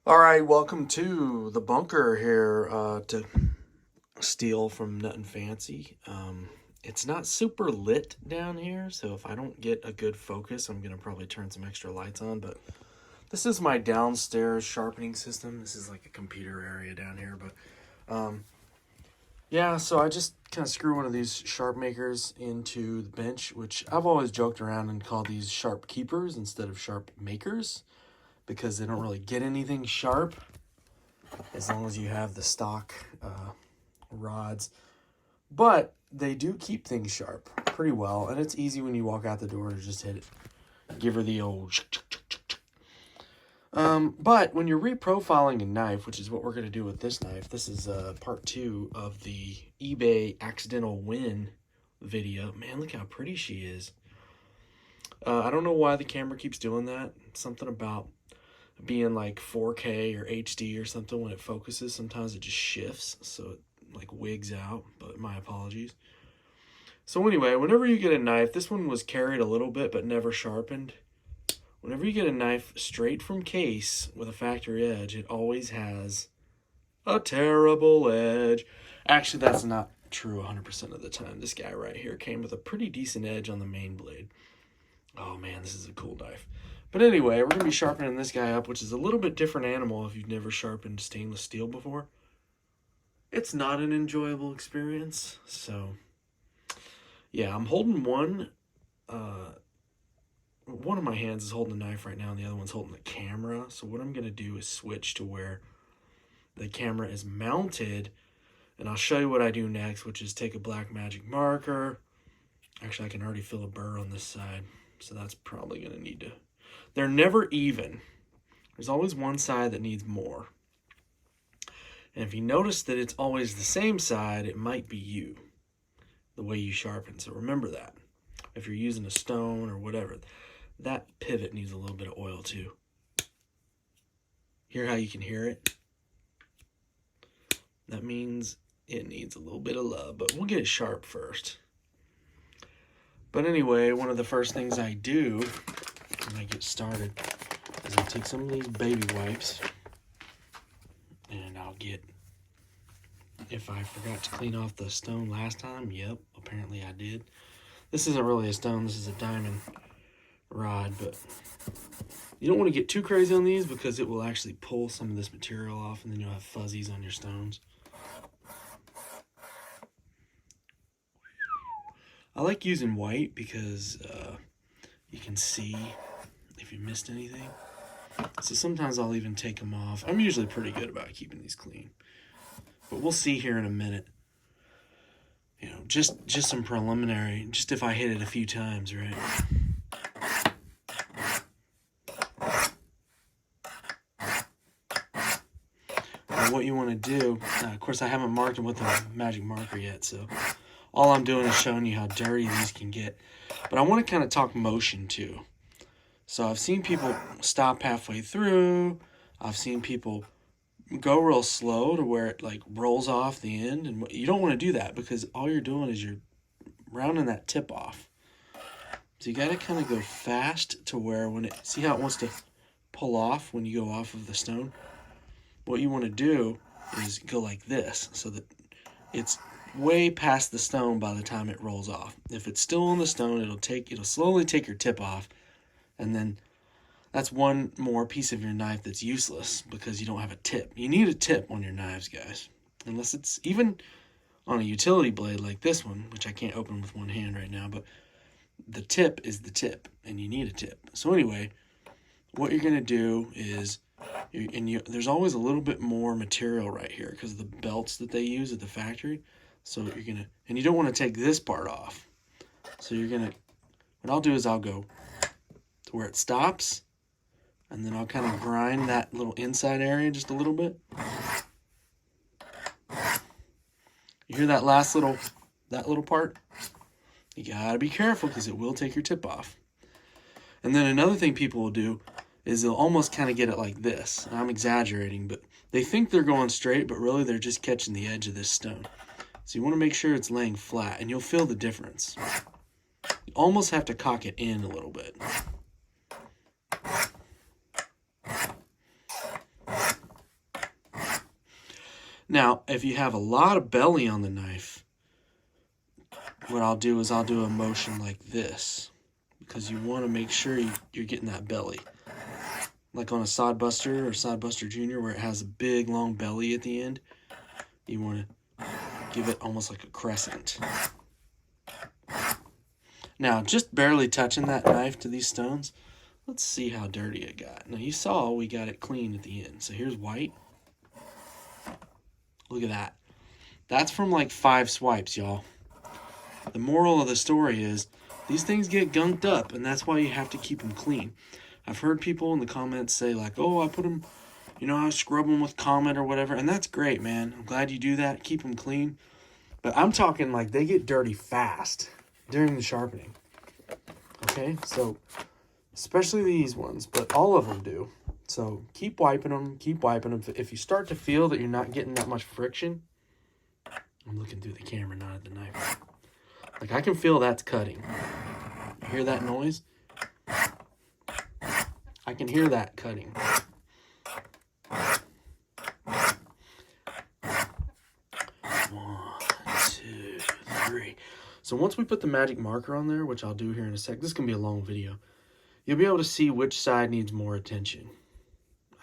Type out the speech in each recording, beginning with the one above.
All right, welcome to the bunker here to steal from Nut and Fancy. It's not super lit down here, so if I don't get a good focus, I'm going to probably turn some extra lights on. But this is my downstairs sharpening system. This is like a computer area down here. But yeah, so I just kind of screw one of these sharp makers into the bench, which I've always joked around and called these sharp keepers instead of sharp makers, because they don't really get anything sharp as long as you have the stock rods. But they do keep things sharp pretty well, and it's easy when you walk out the door to just hit it. Give her the old... But when you're reprofiling a knife, which is what we're going to do with this knife, this is part 2 of the eBay accidental win video. Man, look how pretty she is. I don't know why the camera keeps doing that. Something about being like 4K or HD or something when it focuses. Sometimes it just shifts, so it like wigs out, but my apologies. So anyway, whenever you get a knife, this one was carried a little bit but never sharpened. Whenever you get a knife straight from case with a factory edge, it always has a terrible edge. Actually, that's not true 100% of the time. This guy right here came with a pretty decent edge on the main blade. Oh man, this is a cool knife. But anyway, we're going to be sharpening this guy up, which is a little bit different animal if you've never sharpened stainless steel before. It's not an enjoyable experience, so yeah, I'm holding one of my hands is holding the knife right now and the other one's holding the camera. So what I'm going to do is switch to where the camera is mounted, and I'll show you what I do next, which is take a black magic marker. Actually, I can already feel a burr on this side, so that's probably going to need to... They're never even. There's always one side that needs more. And if you notice that it's always the same side, it might be you, the way you sharpen. So remember that. If you're using a stone or whatever, that pivot needs a little bit of oil too. Hear how you can hear it? That means it needs a little bit of love, but we'll get it sharp first. But anyway, one of the first things I do when I get started is I'll take some of these baby wipes and I'll get, if I forgot to clean off the stone last time, yep, apparently I did. This isn't really a stone, this is a diamond rod, but you don't want to get too crazy on these because it will actually pull some of this material off and then you'll have fuzzies on your stones. I like using white because you can see if you missed anything. So sometimes I'll even take them off. I'm usually pretty good about keeping these clean. But we'll see here in a minute. You know, just some preliminary, just if I hit it a few times, right? Now what you want to do, of course I haven't marked them with a magic marker yet, so all I'm doing is showing you how dirty these can get. But I want to kind of talk motion too. So I've seen people stop halfway through. I've seen people go real slow to where it like rolls off the end. And you don't want to do that because all you're doing is you're rounding that tip off. So you got to kind of go fast to where when it, see how it wants to pull off when you go off of the stone? What you want to do is go like this so that it's way past the stone by the time it rolls off. If it's still on the stone, it'll slowly take your tip off, and then that's one more piece of your knife that's useless because you don't have a tip. You need a tip on your knives, guys. Unless it's even on a utility blade like this one, which I can't open with one hand right now, but the tip is the tip, and you need a tip. So anyway, what you're going to do is, there's always a little bit more material right here because of the belts that they use at the factory. So you're going to, and you don't want to take this part off. So you're going to, what I'll do is I'll go to where it stops, and then I'll kind of grind that little inside area just a little bit. You hear that last little part? You gotta be careful because it will take your tip off. And then another thing people will do is they'll almost kind of get it like this. And I'm exaggerating, but they think they're going straight, but really they're just catching the edge of this stone. So you want to make sure it's laying flat, and you'll feel the difference. You almost have to cock it in a little bit. Now, if you have a lot of belly on the knife, what I'll do is I'll do a motion like this, because you want to make sure you're getting that belly. Like on a sod buster or sod buster junior, where it has a big long belly at the end, you want to give it almost like a crescent. Now, just barely touching that knife to these stones, let's see how dirty it got. Now, you saw we got it clean at the end. So here's white. Look at that. That's from like 5 swipes, y'all. The moral of the story is these things get gunked up, and that's why you have to keep them clean. I've heard people in the comments say like, oh, I put them, I scrub them with Comet or whatever, and that's great, man. I'm glad you do that. Keep them clean. But I'm talking like they get dirty fast during the sharpening. Okay, so especially these ones, but all of them do. So keep wiping them, keep wiping them. If you start to feel that you're not getting that much friction, I'm looking through the camera, not at the knife. Like I can feel that's cutting. You hear that noise? I can hear that cutting. 1, 2, 3. So once we put the magic marker on there, which I'll do here in a sec, this is going to be a long video, you'll be able to see which side needs more attention.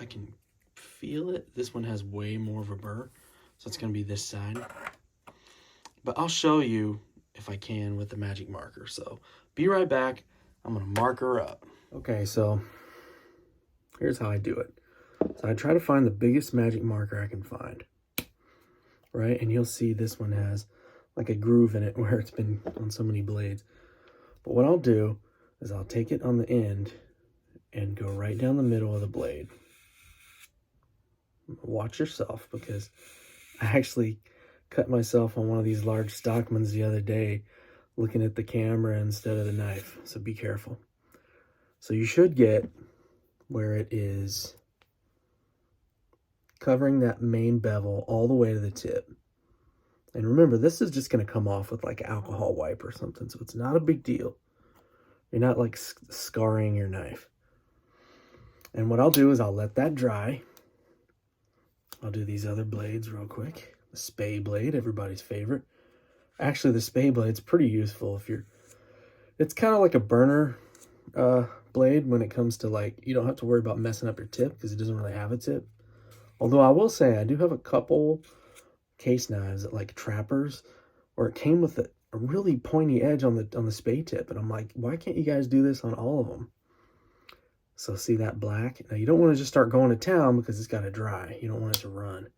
I can feel it. This one has way more of a burr, so it's going to be this side. But I'll show you if I can with the magic marker. So be right back. I'm going to mark her up. Okay, so here's how I do it. So I try to find the biggest magic marker I can find. Right? And you'll see this one has like a groove in it where it's been on so many blades. But what I'll do is I'll take it on the end and go right down the middle of the blade. Watch yourself, because I actually cut myself on one of these large Stockmans the other day looking at the camera instead of the knife. So be careful. So you should get where it is covering that main bevel all the way to the tip. And remember, this is just going to come off with like an alcohol wipe or something, so it's not a big deal. You're not like scarring your knife. And what I'll do is I'll let that dry. I'll do these other blades real quick. The spay blade, everybody's favorite. Actually, the spay blade's pretty useful if you're... It's kind of like a burner blade when it comes to like, you don't have to worry about messing up your tip because it doesn't really have a tip. Although I will say I do have a couple case knives at like Trappers where it came with a really pointy edge on the spay tip, and I'm like, why can't you guys do this on all of them? So see that black? Now you don't want to just start going to town because it's got to dry. You don't want it to run.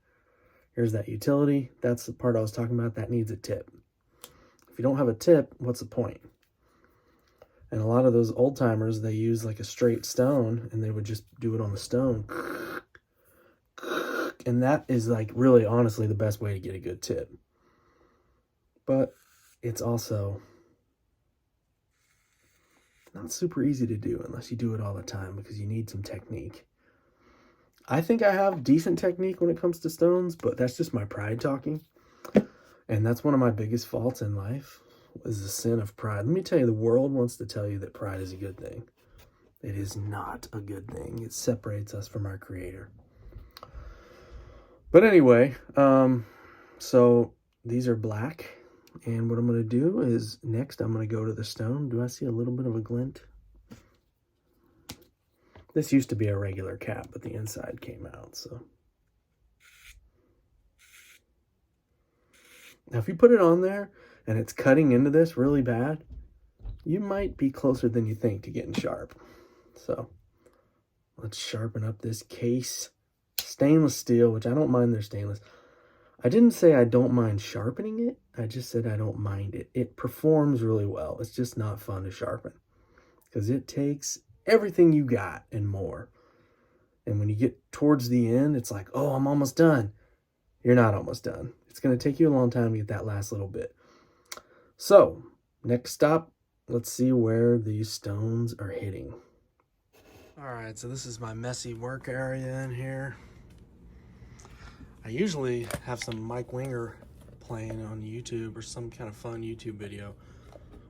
Here's that utility. That's the part I was talking about. That needs a tip. If you don't have a tip, what's the point? And a lot of those old timers, they use like a straight stone and they would just do it on the stone. And that is like really honestly the best way to get a good tip. But it's also not super easy to do unless you do it all the time, because you need some technique. I think I have decent technique when it comes to stones, but that's just my pride talking. And that's one of my biggest faults in life, is the sin of pride. Let me tell you, the world wants to tell you that pride is a good thing. It is not a good thing. It separates us from our Creator. But anyway, so these are black. And what I'm going to do is, next I'm going to go to the stone. Do I see a little bit of a glint? This used to be a regular cap, but the inside came out, so. Now, if you put it on there and it's cutting into this really bad, you might be closer than you think to getting sharp. So, let's sharpen up this case. Stainless steel, which I don't mind they're stainless. I didn't say I don't mind sharpening it. I just said I don't mind it. It performs really well. It's just not fun to sharpen because it takes everything you got and more. And when you get towards the end, it's like, oh, I'm almost done. You're not almost done. It's going to take you a long time to get that last little bit. So, next stop, let's see where these stones are hitting. All right, so this is my messy work area in here. I usually have some Mike Winger playing on YouTube or some kind of fun YouTube video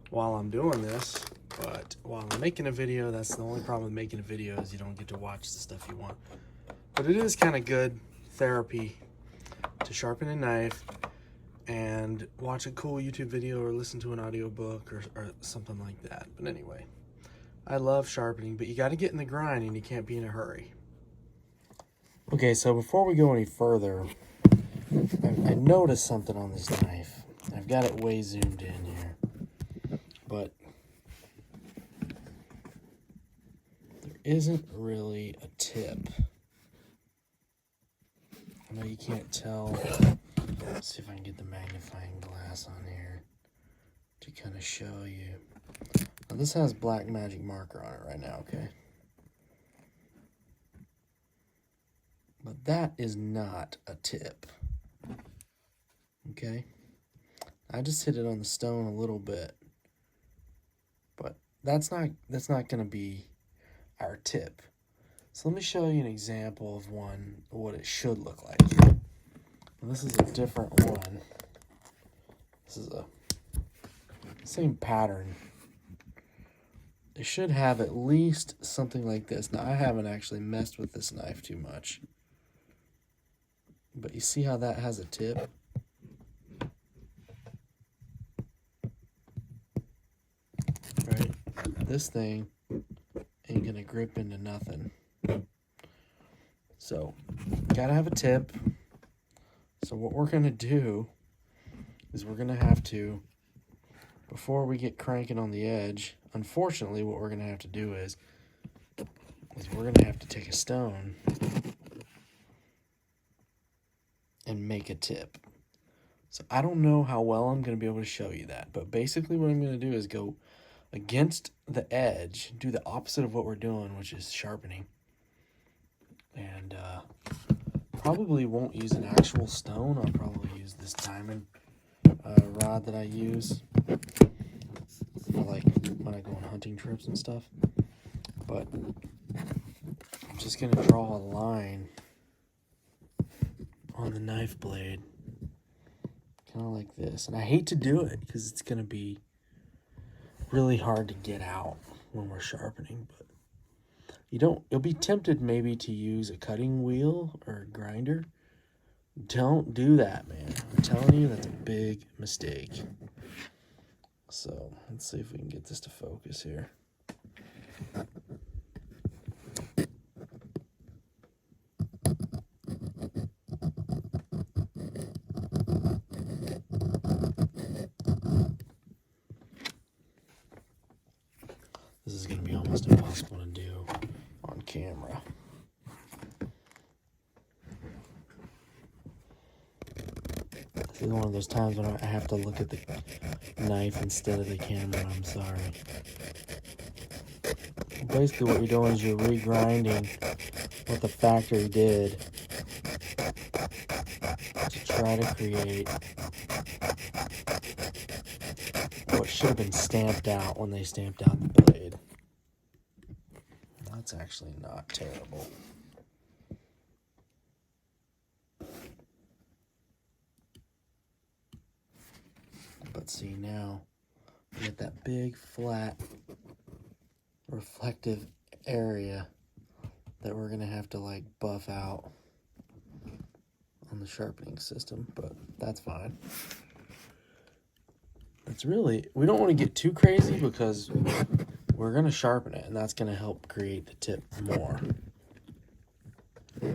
while I'm doing this. But while I'm making a video, that's the only problem with making a video, is you don't get to watch the stuff you want. But it is kind of good therapy to sharpen a knife and watch a cool YouTube video or listen to an audiobook or something like that. But anyway, I love sharpening, but you got to get in the grind and you can't be in a hurry. Okay, so before we go any further, I noticed something on this knife. I've got it way zoomed in here, but there isn't really a tip. I know you can't tell. Let's see if I can get the magnifying glass on here to kind of show you. Now this has black magic marker on it right now, okay? But that is not a tip, okay? I just hit it on the stone a little bit, but that's not going to be our tip. So let me show you an example of what it should look like. And this is a different one. This is a same pattern. It should have at least something like this. Now I haven't actually messed with this knife too much, but you see how that has a tip? Right? This thing ain't gonna grip into nothing. So, gotta have a tip. So what we're gonna do is we're gonna have to, before we get cranking on the edge, unfortunately what we're gonna have to do is we're gonna have to take a stone and make a tip. So I don't know how well I'm gonna be able to show you that, but basically what I'm gonna do is go against the edge, do the opposite of what we're doing, which is sharpening. And probably won't use an actual stone. I'll probably use this diamond rod that I use for like when I go on hunting trips and stuff. But I'm just gonna draw a line on the knife blade, kind of like this. And I hate to do it because it's gonna be really hard to get out when we're sharpening, but you'll be tempted maybe to use a cutting wheel or a grinder. Don't do that, man. I'm telling you, that's a big mistake. So let's see if we can get this to focus here. This is going to be almost impossible to do on camera. This is one of those times when I have to look at the knife instead of the camera. I'm sorry. Basically what you're doing is you're regrinding what the factory did to try to create what should have been stamped out when they stamped out the blade. That's actually not terrible. But see, now we get that big flat reflective area that we're gonna have to like buff out on the sharpening system, but that's fine. It's really, we don't want to get too crazy because we're gonna sharpen it and that's gonna help create the tip more.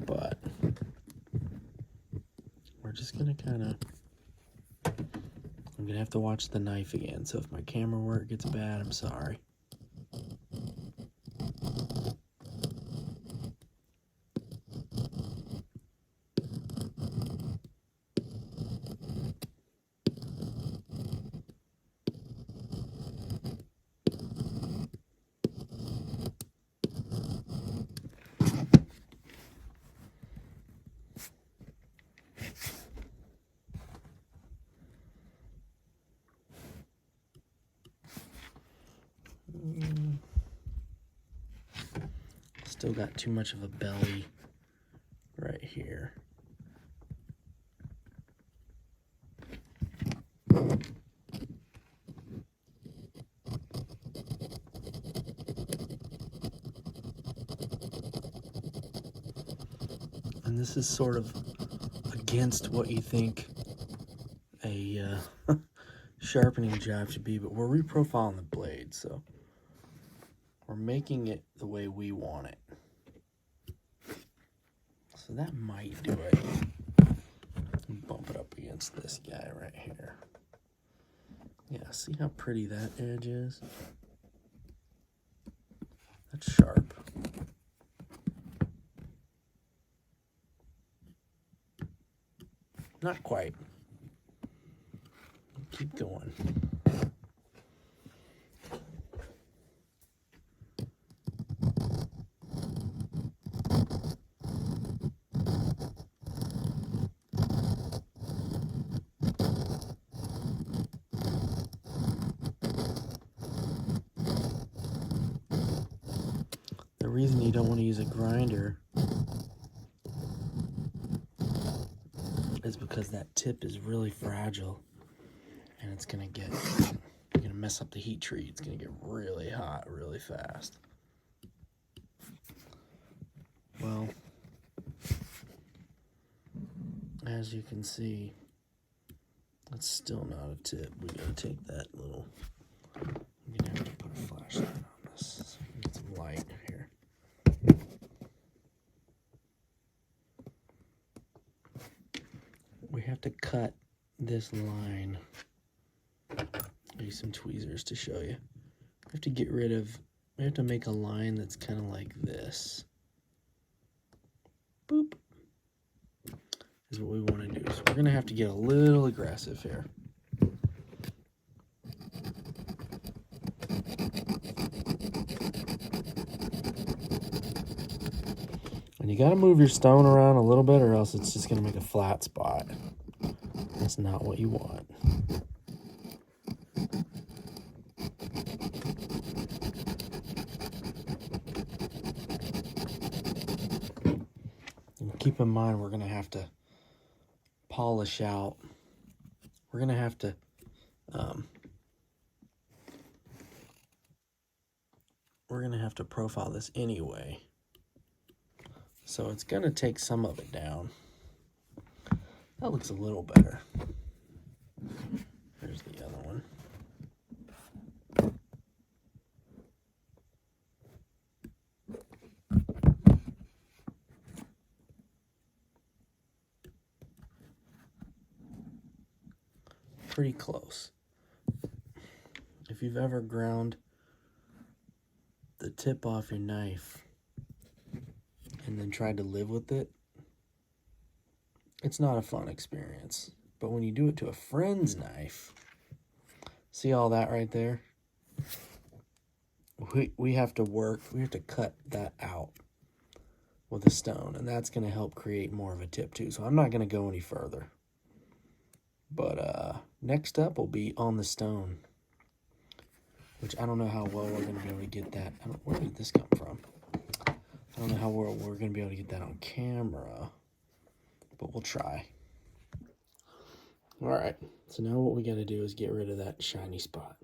But we're just gonna I'm gonna have to watch the knife again, so if my camera work gets bad, I'm sorry. Still got too much of a belly right here. And this is sort of a against what you think a sharpening job should be, but we're reprofiling the blade, so we're making it the way we want it. So that might do it. Bump it up against this guy right here. Yeah, see how pretty that edge is? That's sharp. Not quite. Keep going. The reason you don't want to use a grinder is because that tip is really fragile and it's going to get, you're going to mess up the heat treat. It's going to get really hot really fast. Well, as you can see, it's still not a tip. We got to take that little, I'm going to have to put a flashlight on this so we can get some light here. We have to cut this line. I'll use some tweezers to show you. We have to get rid of, we have to make a line that's kind of like this. Boop. Is what we want to do. So we're going to have to get a little aggressive here. And you got to move your stone around a little bit or else it's just going to make a flat spot. That's not what you want. And keep in mind we're going to have to polish out. We're going to have to profile this anyway. So it's going to take some of it down. That looks a little better. Here's the other one. Pretty close. If you've ever ground the tip off your knife and then tried to live with it, it's not a fun experience. But when you do it to a friend's knife, see all that right there? We have to cut that out with a stone, and that's going to help create more of a tip too. So I'm not going to go any further. But next up will be on the stone, which I don't know how well we're going to be able to get that. Where did this come from? I don't know how well we're going to be able to get that on camera, but we'll try. All right, so now what we got to do is get rid of that shiny spot.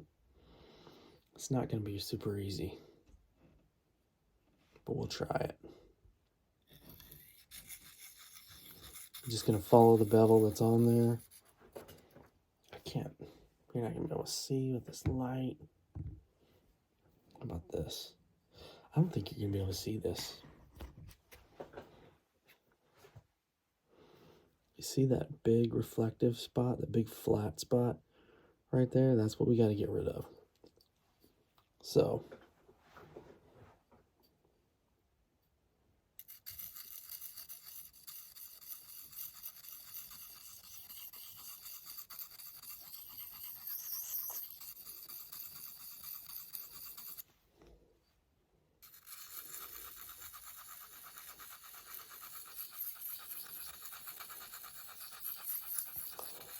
It's not going to be super easy, but we'll try it. I'm just going to follow the bevel that's on there. You're not going to be able to see with this light. How about this? I don't think you're going to be able to see this. You see that big reflective spot, the big flat spot right there? That's what we got to get rid of. So,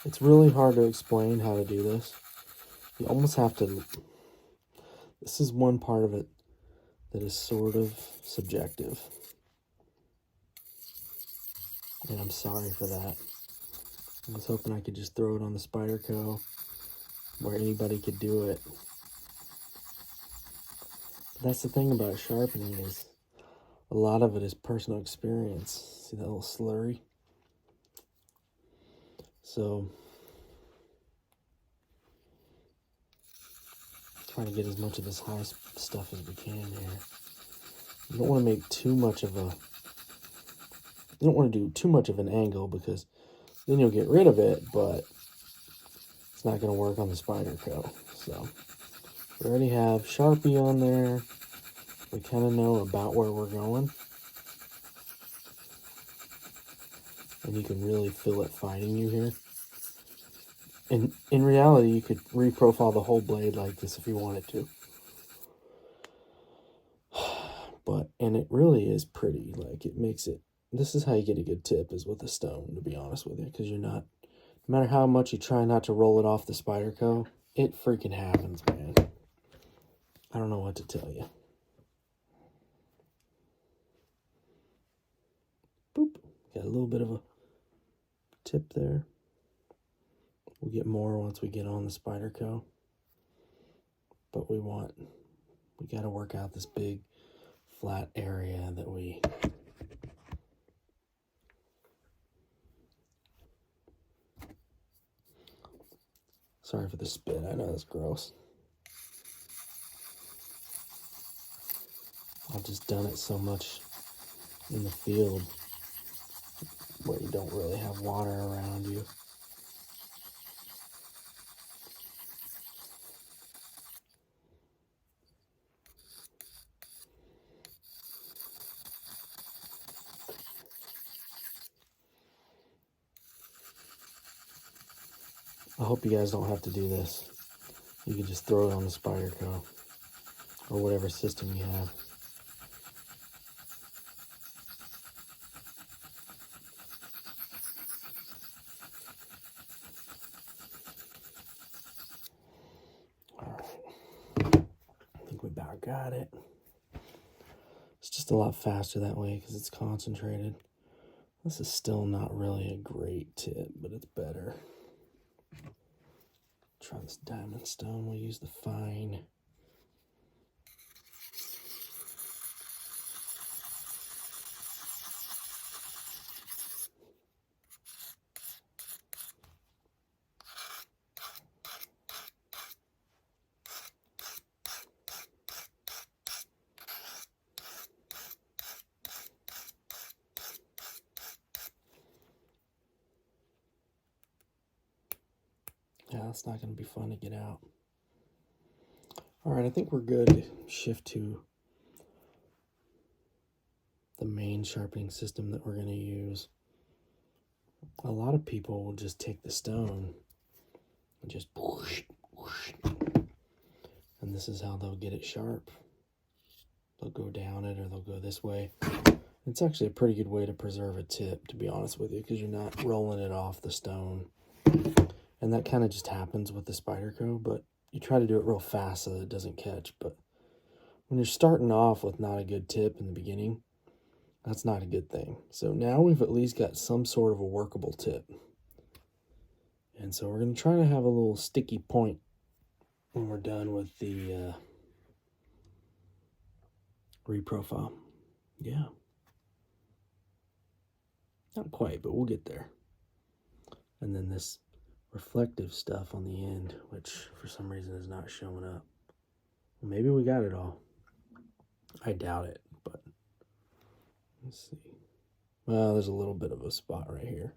it's really hard to explain how to do this. You almost have to, this is one part of it that is sort of subjective. And I'm sorry for that. I was hoping I could just throw it on the Spyderco where anybody could do it. But that's the thing about sharpening is a lot of it is personal experience. See that little slurry? So trying to get as much of this high stuff as we can here. You don't want to make too much of a, you don't want to do too much of an angle because then you'll get rid of it, but it's not going to work on the Spyderco. So we already have Sharpie on there. We kind of know about where we're going. And you can really feel it fighting you here. And in reality, you could reprofile the whole blade like this if you wanted to. And it really is pretty. Like, it makes it, this is how you get a good tip, is with a stone, to be honest with you. Because you're not, no matter how much you try not to roll it off the Spyderco, it freaking happens, man. I don't know what to tell you. Boop. Got a little bit of a tip there. We'll get more once we get on the Spyderco. But we got to work out this big flat area that we... Sorry for the spit. I know that's gross. I've just done it so much in the field where you don't really have water around you. I hope you guys don't have to do this. You can just throw it on the Spyderco or whatever system you have. All right. I think we about got it. It's just a lot faster that way because it's concentrated. This is still not really a great tip, but it's better. Try this diamond stone. We'll use the fine. Yeah, that's not going to be fun to get out. All right, I think we're good to shift to the main sharpening system that we're going to use. A lot of people will just take the stone and just whoosh, whoosh, and this is how they'll get it sharp. They'll go down it or they'll go this way. It's actually a pretty good way to preserve a tip, to be honest with you, because you're not rolling it off the stone. And that kind of just happens with the Spyderco, but you try to do it real fast so that it doesn't catch. But when you're starting off with not a good tip in the beginning, that's not a good thing. So now we've at least got some sort of a workable tip. And so we're going to try to have a little sticky point when we're done with the reprofile. Yeah. Not quite, but we'll get there. And then this reflective stuff on the end, which for some reason is not showing up. Maybe we got it all. I doubt it, but let's see. Well, there's a little bit of a spot right here.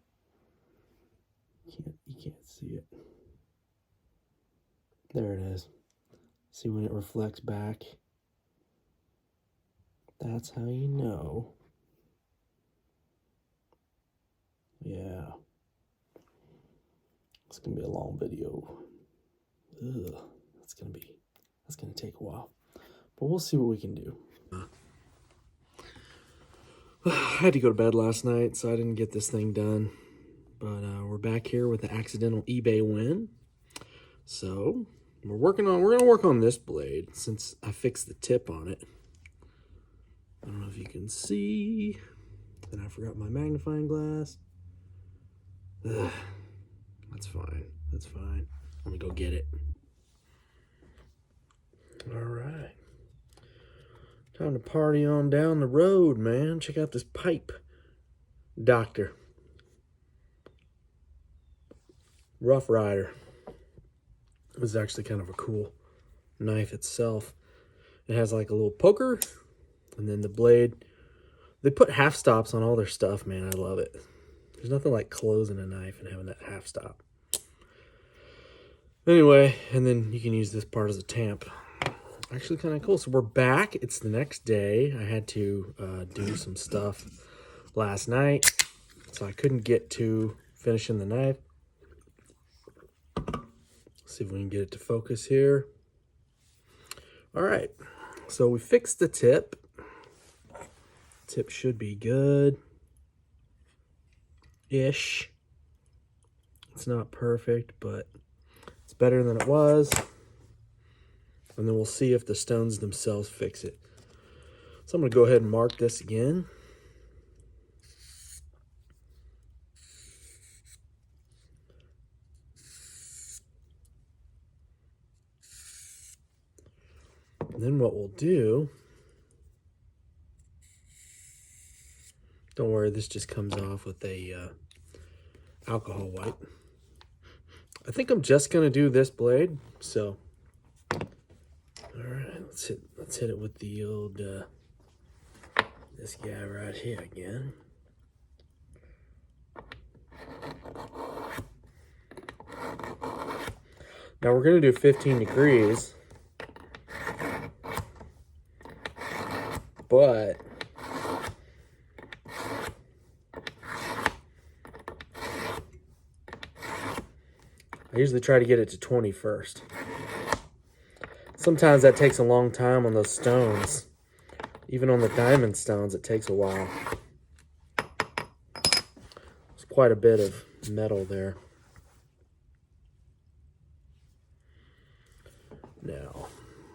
You can't see it. There it is. See when it reflects back? That's how you know. Yeah. It's gonna be a long video. Ugh. That's gonna take a while. But we'll see what we can do. I had to go to bed last night, so I didn't get this thing done. But we're back here with the accidental eBay win. So we're gonna work on this blade since I fixed the tip on it. I don't know if you can see. And I forgot my magnifying glass. Ugh. That's fine. That's fine. Let me go get it. All right. Time to party on down the road, man. Check out this pipe doctor. Rough Rider. It was actually kind of a cool knife itself. It has like a little poker, and then the blade. They put half stops on all their stuff, man. I love it. There's nothing like closing a knife and having that half stop. Anyway, and then you can use this part as a tamp. Actually kind of cool. So we're back. It's the next day. I had to do some stuff last night, so I couldn't get to finishing the knife. Let's see if we can get it to focus here. All right. So we fixed the tip. Tip should be good-ish. It's not perfect, but it's better than it was. And then we'll see if the stones themselves fix it. So I'm going to go ahead and mark this again. And then what we'll do, don't worry, this just comes off with a alcohol wipe. I think I'm just going to do this blade, so all right, let's hit it with the old this guy right here again. Now we're going to do 15 degrees, but I usually try to get it to 20 first. Sometimes that takes a long time on those stones. Even on the diamond stones, it takes a while. There's quite a bit of metal there. Now,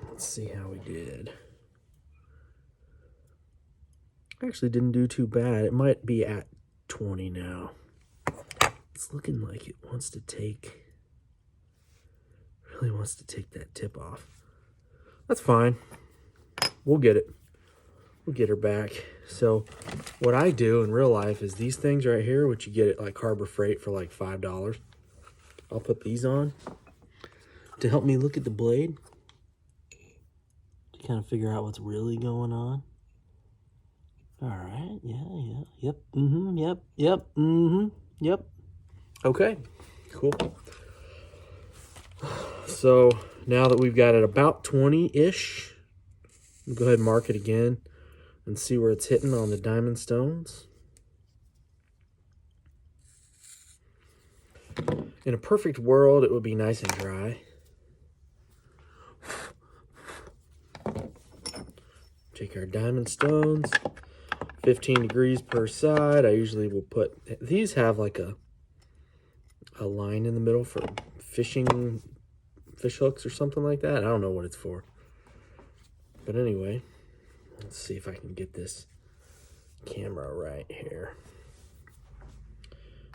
let's see how we did. Actually didn't do too bad. It might be at 20 now. It's looking like it wants to take, really wants to take that tip off. That's fine. We'll get it. We'll get her back. So what I do in real life is these things right here, which you get at like Harbor Freight for like $5. I'll put these on to help me look at the blade, to kind of figure out what's really going on. All right, yep, yep. Okay, cool. So now that we've got it about 20-ish, we'll go ahead and mark it again and see where it's hitting on the diamond stones. In a perfect world, it would be nice and dry. Take our diamond stones, 15 degrees per side. I usually will put, these have like a line in the middle for fish hooks or something like that. I don't know what it's for. But anyway, let's see if I can get this camera right here.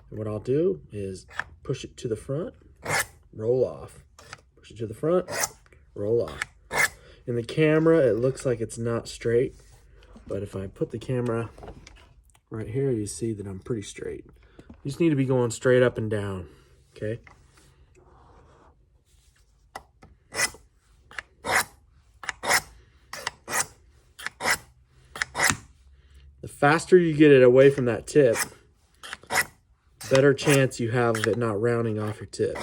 And what I'll do is push it to the front, roll off. Push it to the front, roll off. In the camera, it looks like it's not straight, but if I put the camera right here, you see that I'm pretty straight. You just need to be going straight up and down, okay? The faster you get it away from that tip, better chance you have of it not rounding off your tip.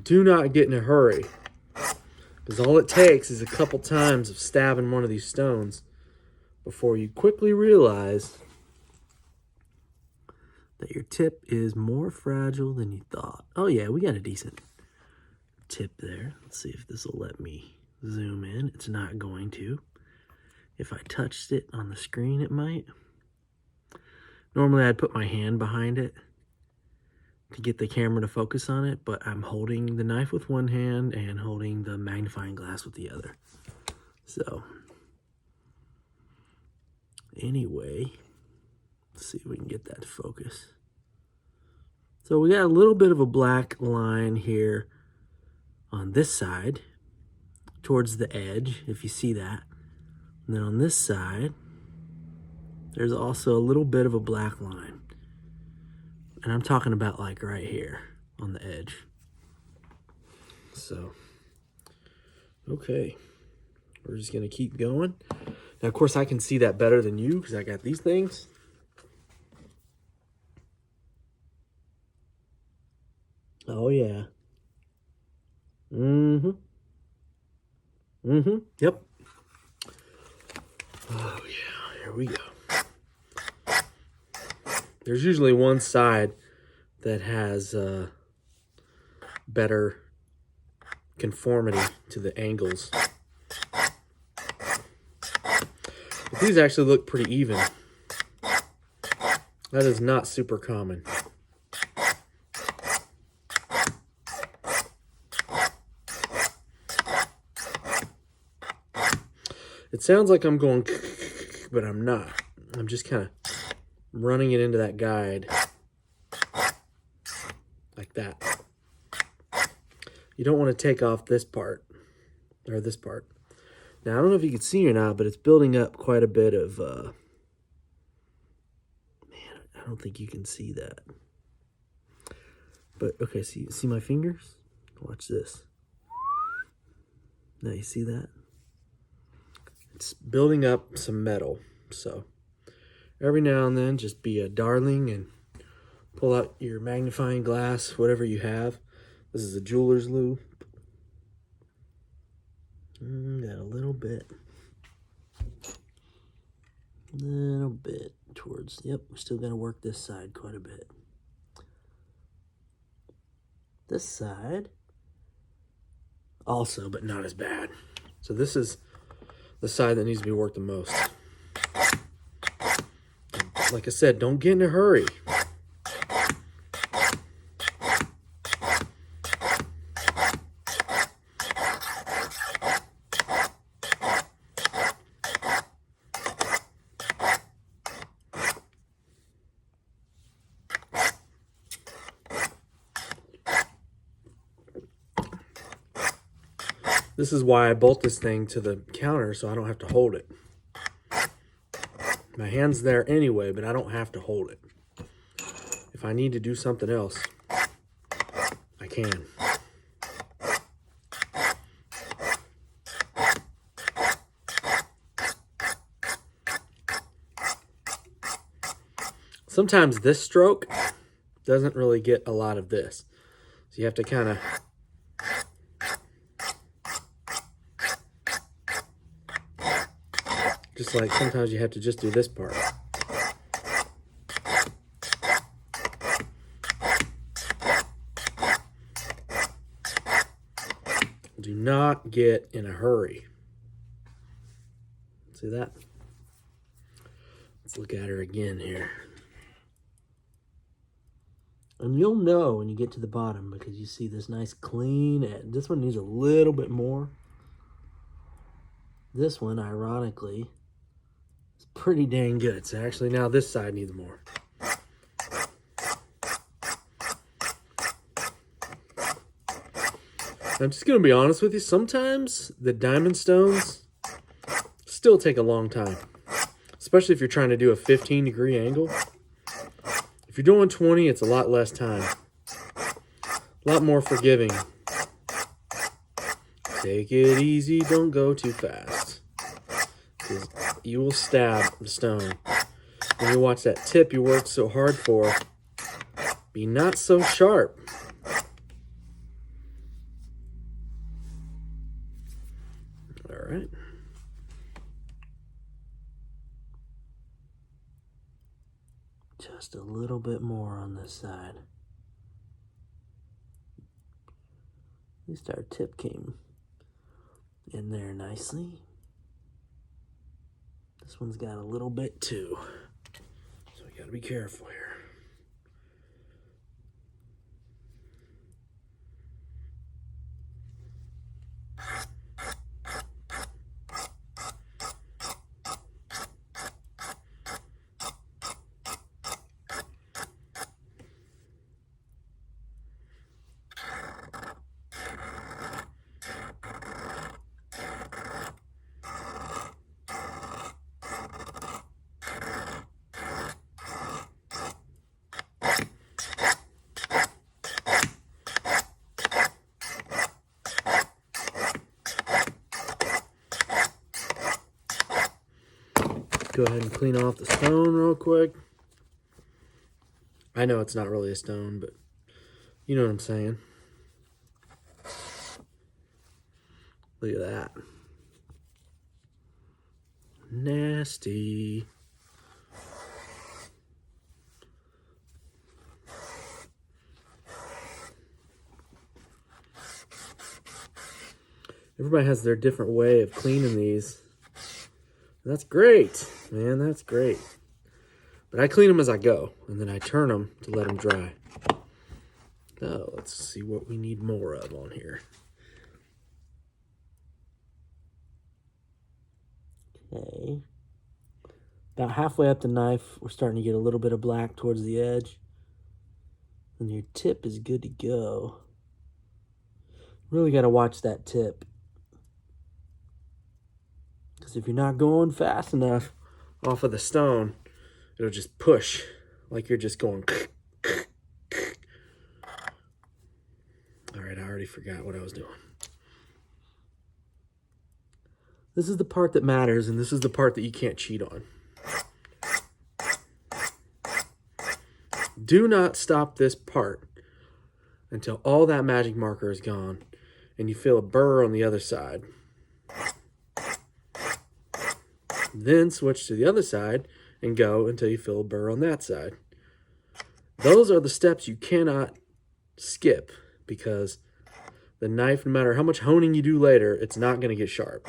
Do not get in a hurry, because all it takes is a couple times of stabbing one of these stones before you quickly realize that your tip is more fragile than you thought. Oh yeah, we got a decent tip there. Let's see if this will let me zoom in. It's not going to. If I touched it on the screen, it might. Normally I'd put my hand behind it to get the camera to focus on it, but I'm holding the knife with one hand and holding the magnifying glass with the other. So anyway, let's see if we can get that to focus. So we got a little bit of a black line here on this side towards the edge, if you see that. And then on this side, there's also a little bit of a black line. And I'm talking about like right here on the edge. So, okay. We're just gonna keep going. Now, of course, I can see that better than you because I got these things. Oh, yeah. Yep. Oh, yeah. Here we go. There's usually one side that has better conformity to the angles. But these actually look pretty even. That is not super common. It sounds like I'm going, but I'm not. I'm just kind of running it into that guide like that. You don't want to take off this part, or this part. Now, I don't know if you can see or not, but it's building up quite a bit of, man, I don't think you can see that. But, okay, see my fingers? Watch this. Now, you see that? It's building up some metal, so every now and then just be a darling and pull out your magnifying glass, whatever you have. This is a jeweler's loupe. Got a little bit towards, yep, we're still gonna work this side quite a bit. This side also, but not as bad. So this is the side that needs to be worked the most. Like I said, don't get in a hurry. This is why I bolt this thing to the counter so I don't have to hold it. My hand's there anyway, but I don't have to hold it. If I need to do something else, I can. Sometimes this stroke doesn't really get a lot of this. So you have to kind of just like sometimes you have to just do this part. Do not get in a hurry. See that? Let's look at her again here. And you'll know when you get to the bottom because you see this nice clean edge. This one needs a little bit more. This one, ironically, is pretty dang good. So actually now this side needs more. I'm just going to be honest with you. Sometimes the diamond stones still take a long time. Especially if you're trying to do a 15-degree angle. If you're doing 20, it's a lot less time. A lot more forgiving. Take it easy, don't go too fast. Because you will stab the stone. When you watch that tip you worked so hard for be not so sharp. All right. Just a little bit more on this side. At least our tip came in there nicely. This one's got a little bit too. So we gotta be careful here. Go ahead and clean off the stone real quick. I know it's not really a stone, but you know what I'm saying. Look at that. Nasty. Everybody has their different way of cleaning these. That's great, man, that's great. But I clean them as I go, and then I turn them to let them dry. Now, let's see what we need more of on here. Okay. About halfway up the knife, we're starting to get a little bit of black towards the edge. And your tip is good to go. Really got to watch that tip. Because if you're not going fast enough off of the stone, it'll just push like you're just going. All right, I already forgot what I was doing. This is the part that matters, and this is the part that you can't cheat on. Do not stop this part until all that magic marker is gone and you feel a burr on the other side. Then switch to the other side and go until you feel a burr on that side. Those are the steps you cannot skip because the knife, no matter how much honing you do later, it's not going to get sharp.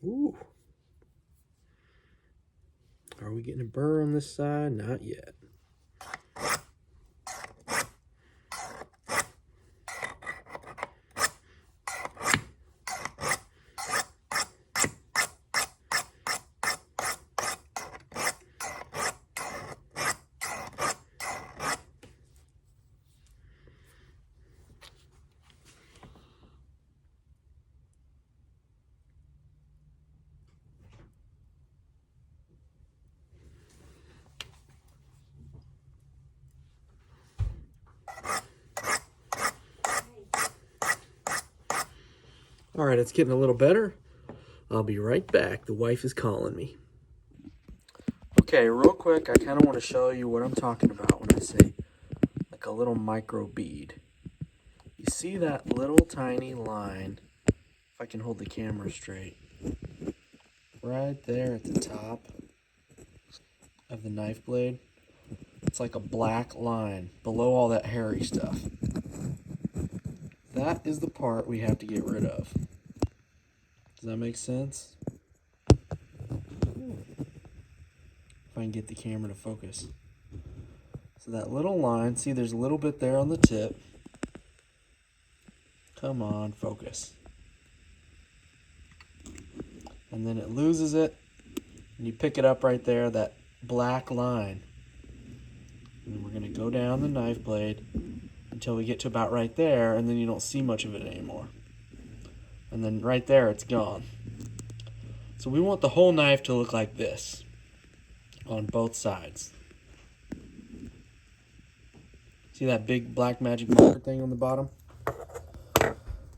Ooh. Are we getting a burr on this side? Not yet. All right, it's getting a little better. I'll be right back. The wife is calling me. Okay, real quick, I kind of want to show you what I'm talking about when I say like a little micro bead. You see that little tiny line, if I can hold the camera straight, right there at the top of the knife blade? It's like a black line below all that hairy stuff. That is the part we have to get rid of. Does that make sense? If I can get the camera to focus. So that little line, see there's a little bit there on the tip. Come on, focus. And then it loses it, and you pick it up right there, that black line. And we're going to go down the knife blade until we get to about right there, and then you don't see much of it anymore. And then right there, it's gone. So we want the whole knife to look like this on both sides. See that big black magic marker thing on the bottom?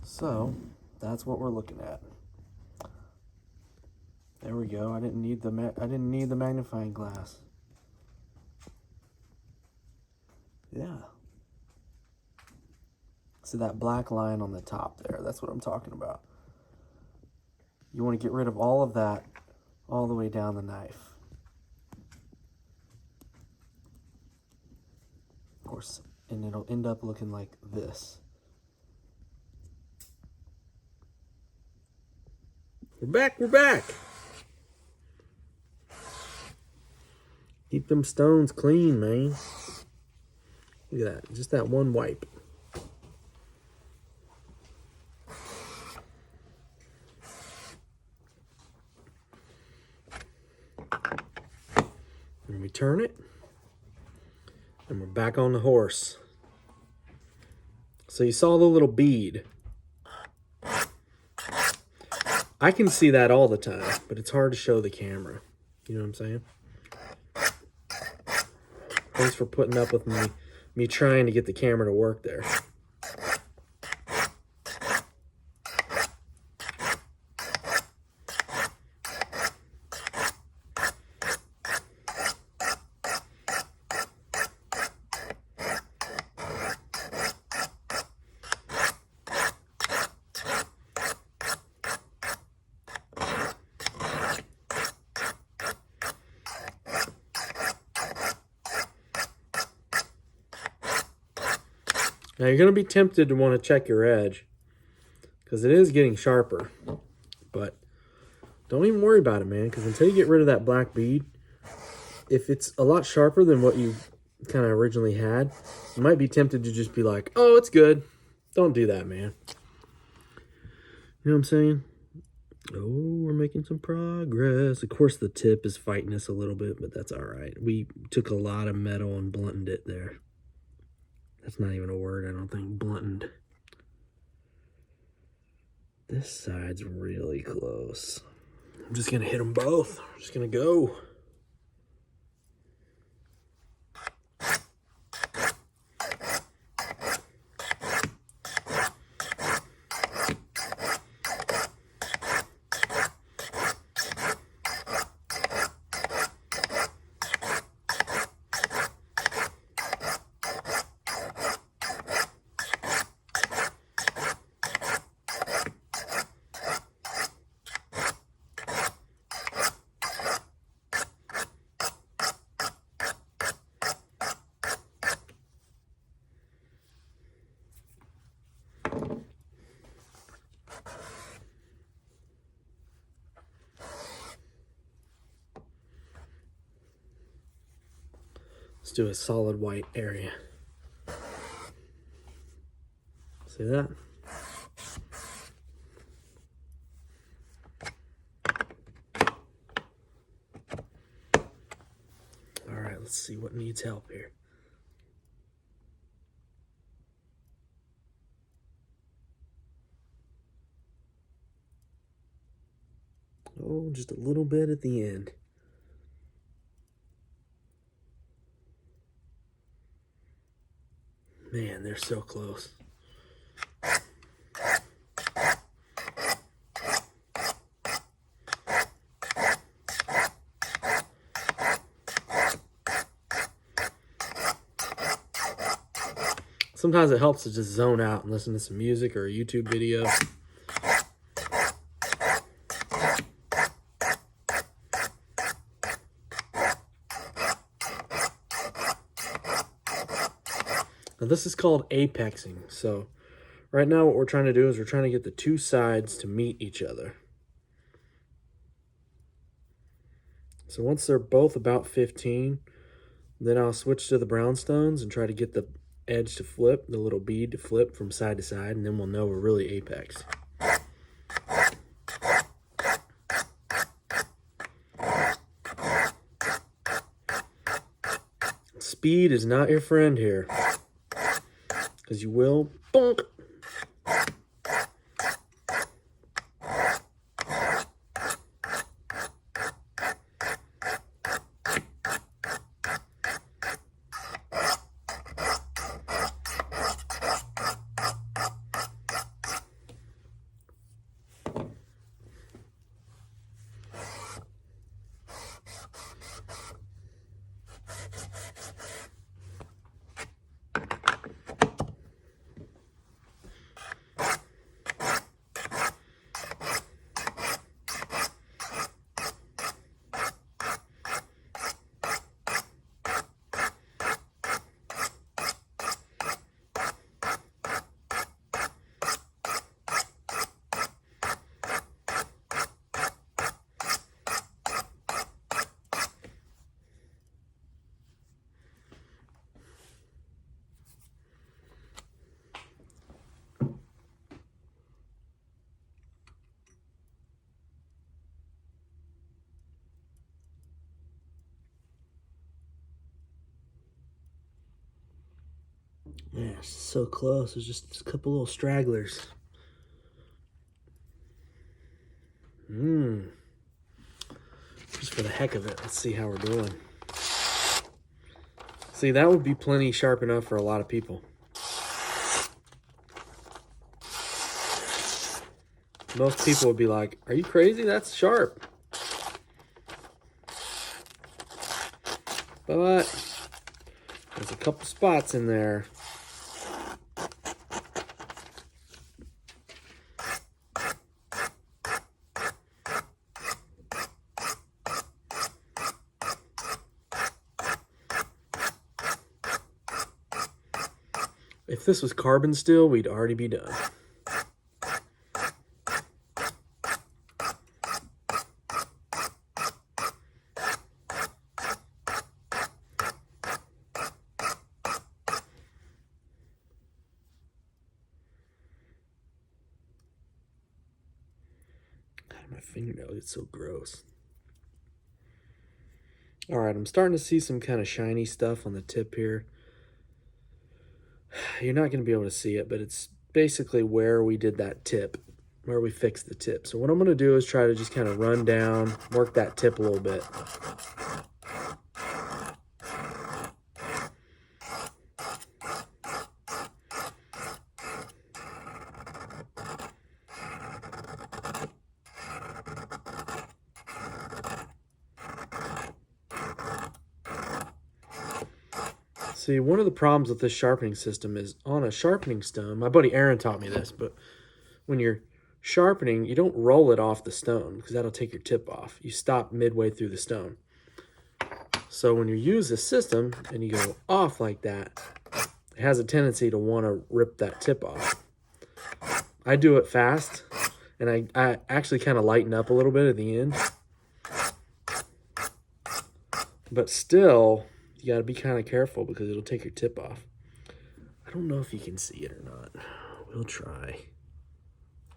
So that's what we're looking at. There we go. I didn't need the magnifying glass. Yeah. See that black line on the top there? That's what I'm talking about. You want to get rid of all of that all the way down the knife. Of course, and it'll end up looking like this. We're back, we're back. Keep them stones clean, man. Look at that, just that one wipe. turn it, and we're back on the horse. So you saw the little bead. I can see that all the time, but it's hard to show the camera. You know what I'm saying? Thanks for putting up with me trying to get the camera to work there. Now you're going to be tempted to want to check your edge because it is getting sharper, but don't even worry about it, man, because until you get rid of that black bead, if it's a lot sharper than what you kind of originally had, you might be tempted to just be like, oh, it's good. Don't do that, man. You know what I'm saying? Oh, we're making some progress. Of course, the tip is fighting us a little bit, but that's all right. We took a lot of metal and blunted it there. That's not even a word, I don't think. Blunted. This side's really close. I'm just going to hit them both. I'm just going to go. Let's do a solid white area. See that? All right, let's see what needs help here. Oh, just a little bit at the end. Man, they're so close. Sometimes it helps to just zone out and listen to some music or a YouTube video. Now this is called apexing. So right now what we're trying to do is we're trying to get the two sides to meet each other. So once they're both about 15, then I'll switch to the brownstones and try to get the edge to flip, the little bead to flip from side to side, and then we'll know we're really apex. Speed is not your friend here, because you will bonk. Yeah, it's so close. There's just a couple little stragglers. Just for the heck of it, let's see how we're doing. See, that would be plenty sharp enough for a lot of people. Most people would be like, are you crazy? That's sharp. But there's a couple spots in there. If this was carbon steel, we'd already be done. God, my fingernail gets so gross. All right, I'm starting to see some kind of shiny stuff on the tip here. You're not going to be able to see it, but it's basically where we did that tip, where we fixed the tip. So what I'm going to do is try to just kind of run down, work that tip a little bit. See, one of the problems with this sharpening system is on a sharpening stone, my buddy Aaron taught me this, but when you're sharpening, you don't roll it off the stone because that'll take your tip off. You stop midway through the stone. So when you use this system and you go off like that, it has a tendency to want to rip that tip off. I do it fast, and I actually kind of lighten up a little bit at the end. But still, you got to be kind of careful because it'll take your tip off. I don't know if you can see it or not. We'll try.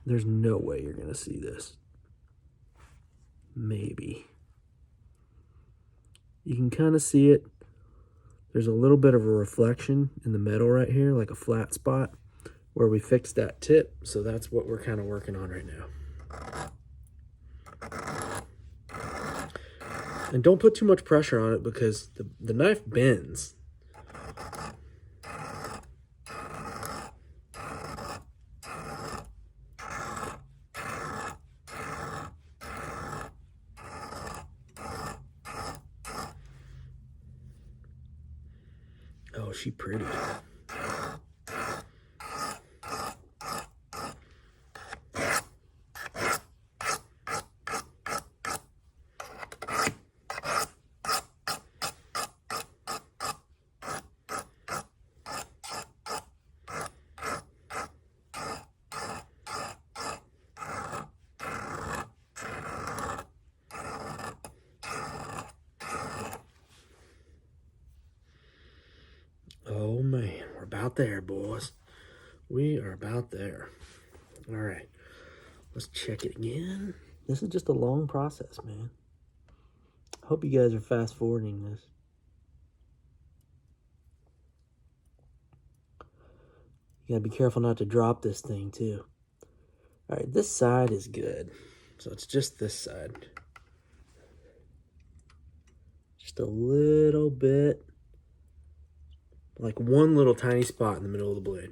There's no way you're going to see this. Maybe. You can kind of see it. There's a little bit of a reflection in the metal right here, like a flat spot where we fixed that tip. So that's what we're kind of working on right now. And don't put too much pressure on it because the knife bends. Oh, she pretty. Oh man, we're about there, boys. We are about there. All right, let's check it again. This is just a long process, man. I hope you guys are fast forwarding this. You gotta be careful not to drop this thing too. All right, this side is good. So it's just this side. Just a little bit. Like one little tiny spot in the middle of the blade.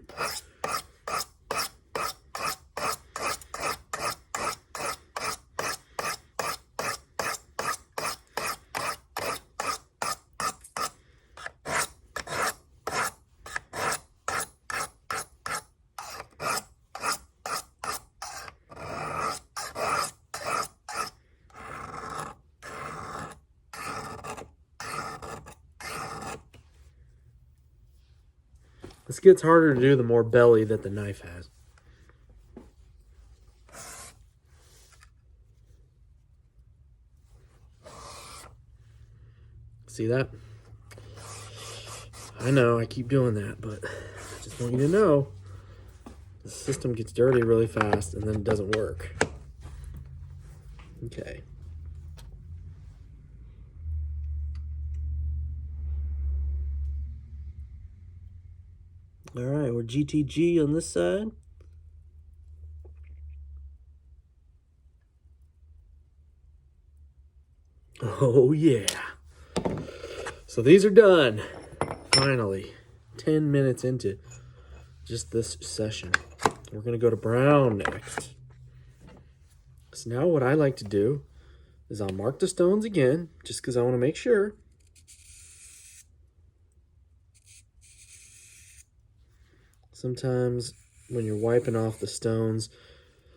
This gets harder to do the more belly that the knife has. See that? I know, I keep doing that, but I just want you to know the system gets dirty really fast and then it doesn't work. Okay. All right, we're GTG on this side. Oh yeah. So these are done. Finally. 10 minutes into just this session. We're going to go to brown next. So now what I like to do is I'll mark the stones again, just because I want to make sure. Sometimes when you're wiping off the stones,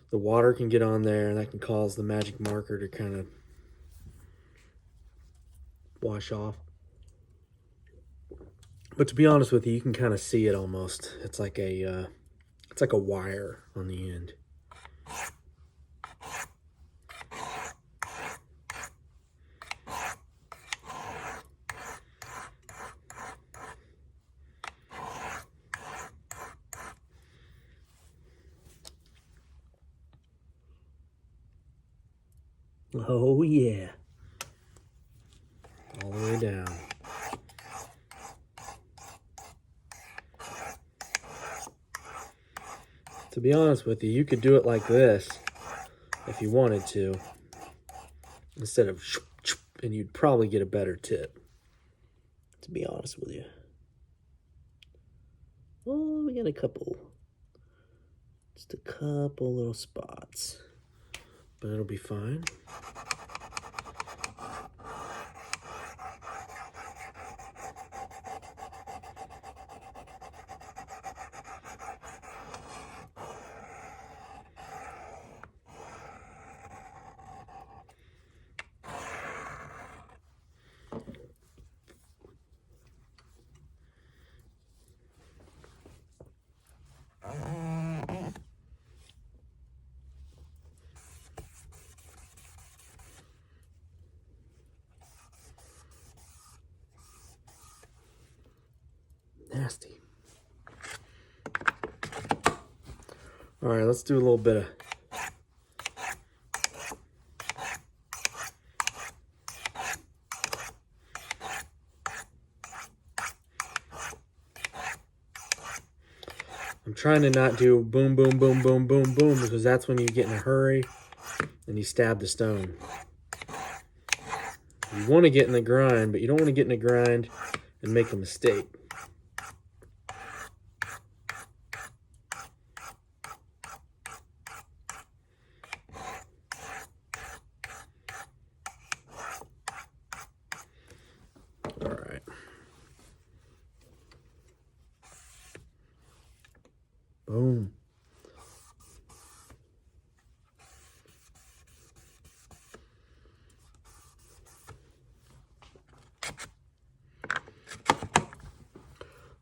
the water can get on there and that can cause the magic marker to kind of wash off. But to be honest with you, you can kind of see it almost. It's like a wire on the end. Oh yeah. All the way down. To be honest with you, you could do it like this if you wanted to, instead of, and you'd probably get a better tip, to be honest with you. Oh, we got just a couple little spots, but it'll be fine. Nasty. All right, let's do a little bit of I'm trying to not do boom, boom, boom, boom, boom, boom, because that's when you get in a hurry and you stab the stone. You want to get in the grind, but you don't want to get in the grind and make a mistake. All right. Boom.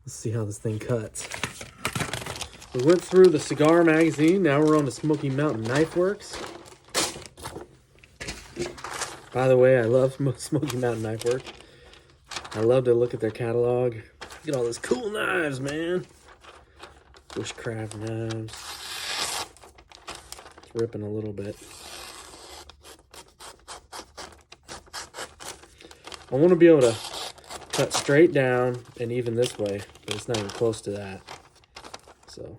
Let's see how this thing cuts. We went through the cigar magazine. Now we're on the Smoky Mountain Knife Works. By the way, I love Smoky Mountain Knife Works. I love to look at their catalog. Get all those cool knives, man. Bushcraft knives. It's ripping a little bit. I want to be able to cut straight down and even this way, but it's not even close to that. So,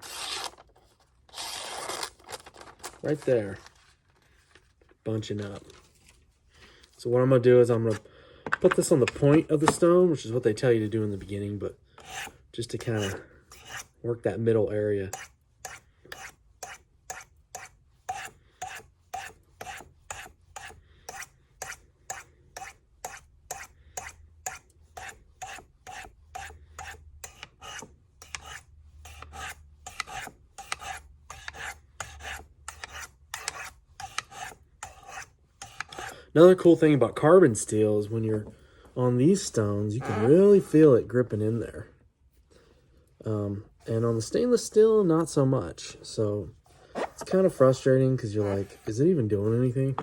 right there, bunching up. So what I'm going to do is I'm going to put this on the point of the stone, which is what they tell you to do in the beginning, but just to kind of work that middle area. Another cool thing about carbon steel is when you're on these stones, you can really feel it gripping in there. And on the stainless steel, not so much. So it's kind of frustrating because you're like, is it even doing anything?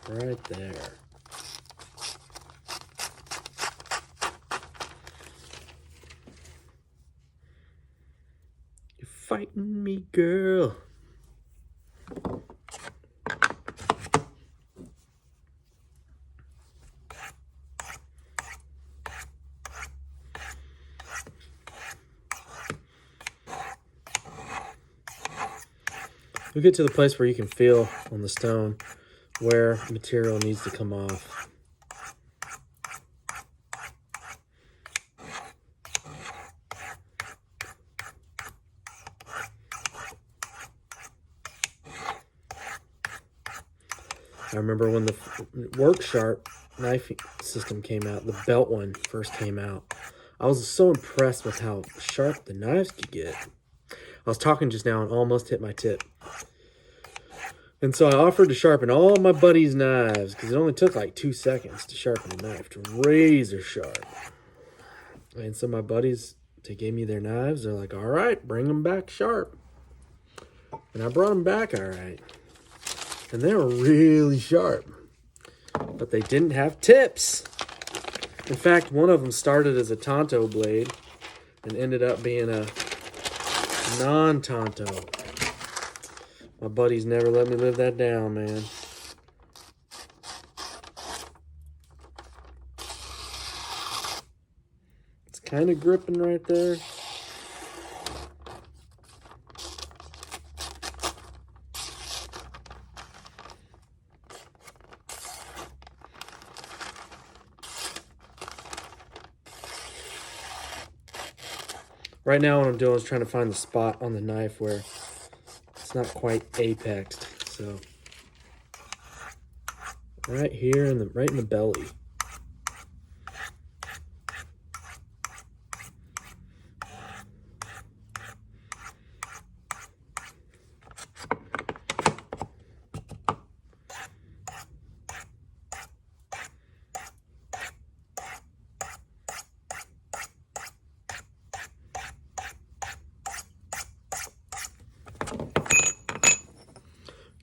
right there. You're fighting me, girl. You'll get to the place where you can feel on the stone where material needs to come off. I remember when the Work Sharp knife system came out, the belt one first came out. I was so impressed with how sharp the knives could get. I was talking just now and almost hit my tip. And so I offered to sharpen all my buddies' knives because it only took like 2 seconds to sharpen a knife to razor sharp. And so my buddies, they gave me their knives. They're like, all right, bring them back sharp. And I brought them back all right. And they were really sharp. But they didn't have tips. In fact, one of them started as a Tonto blade and ended up being a non-Tonto. My buddies never let me live that down, man. It's kind of gripping right there. Right now what I'm doing is trying to find the spot on the knife where it's not quite apexed. So right here right in the belly.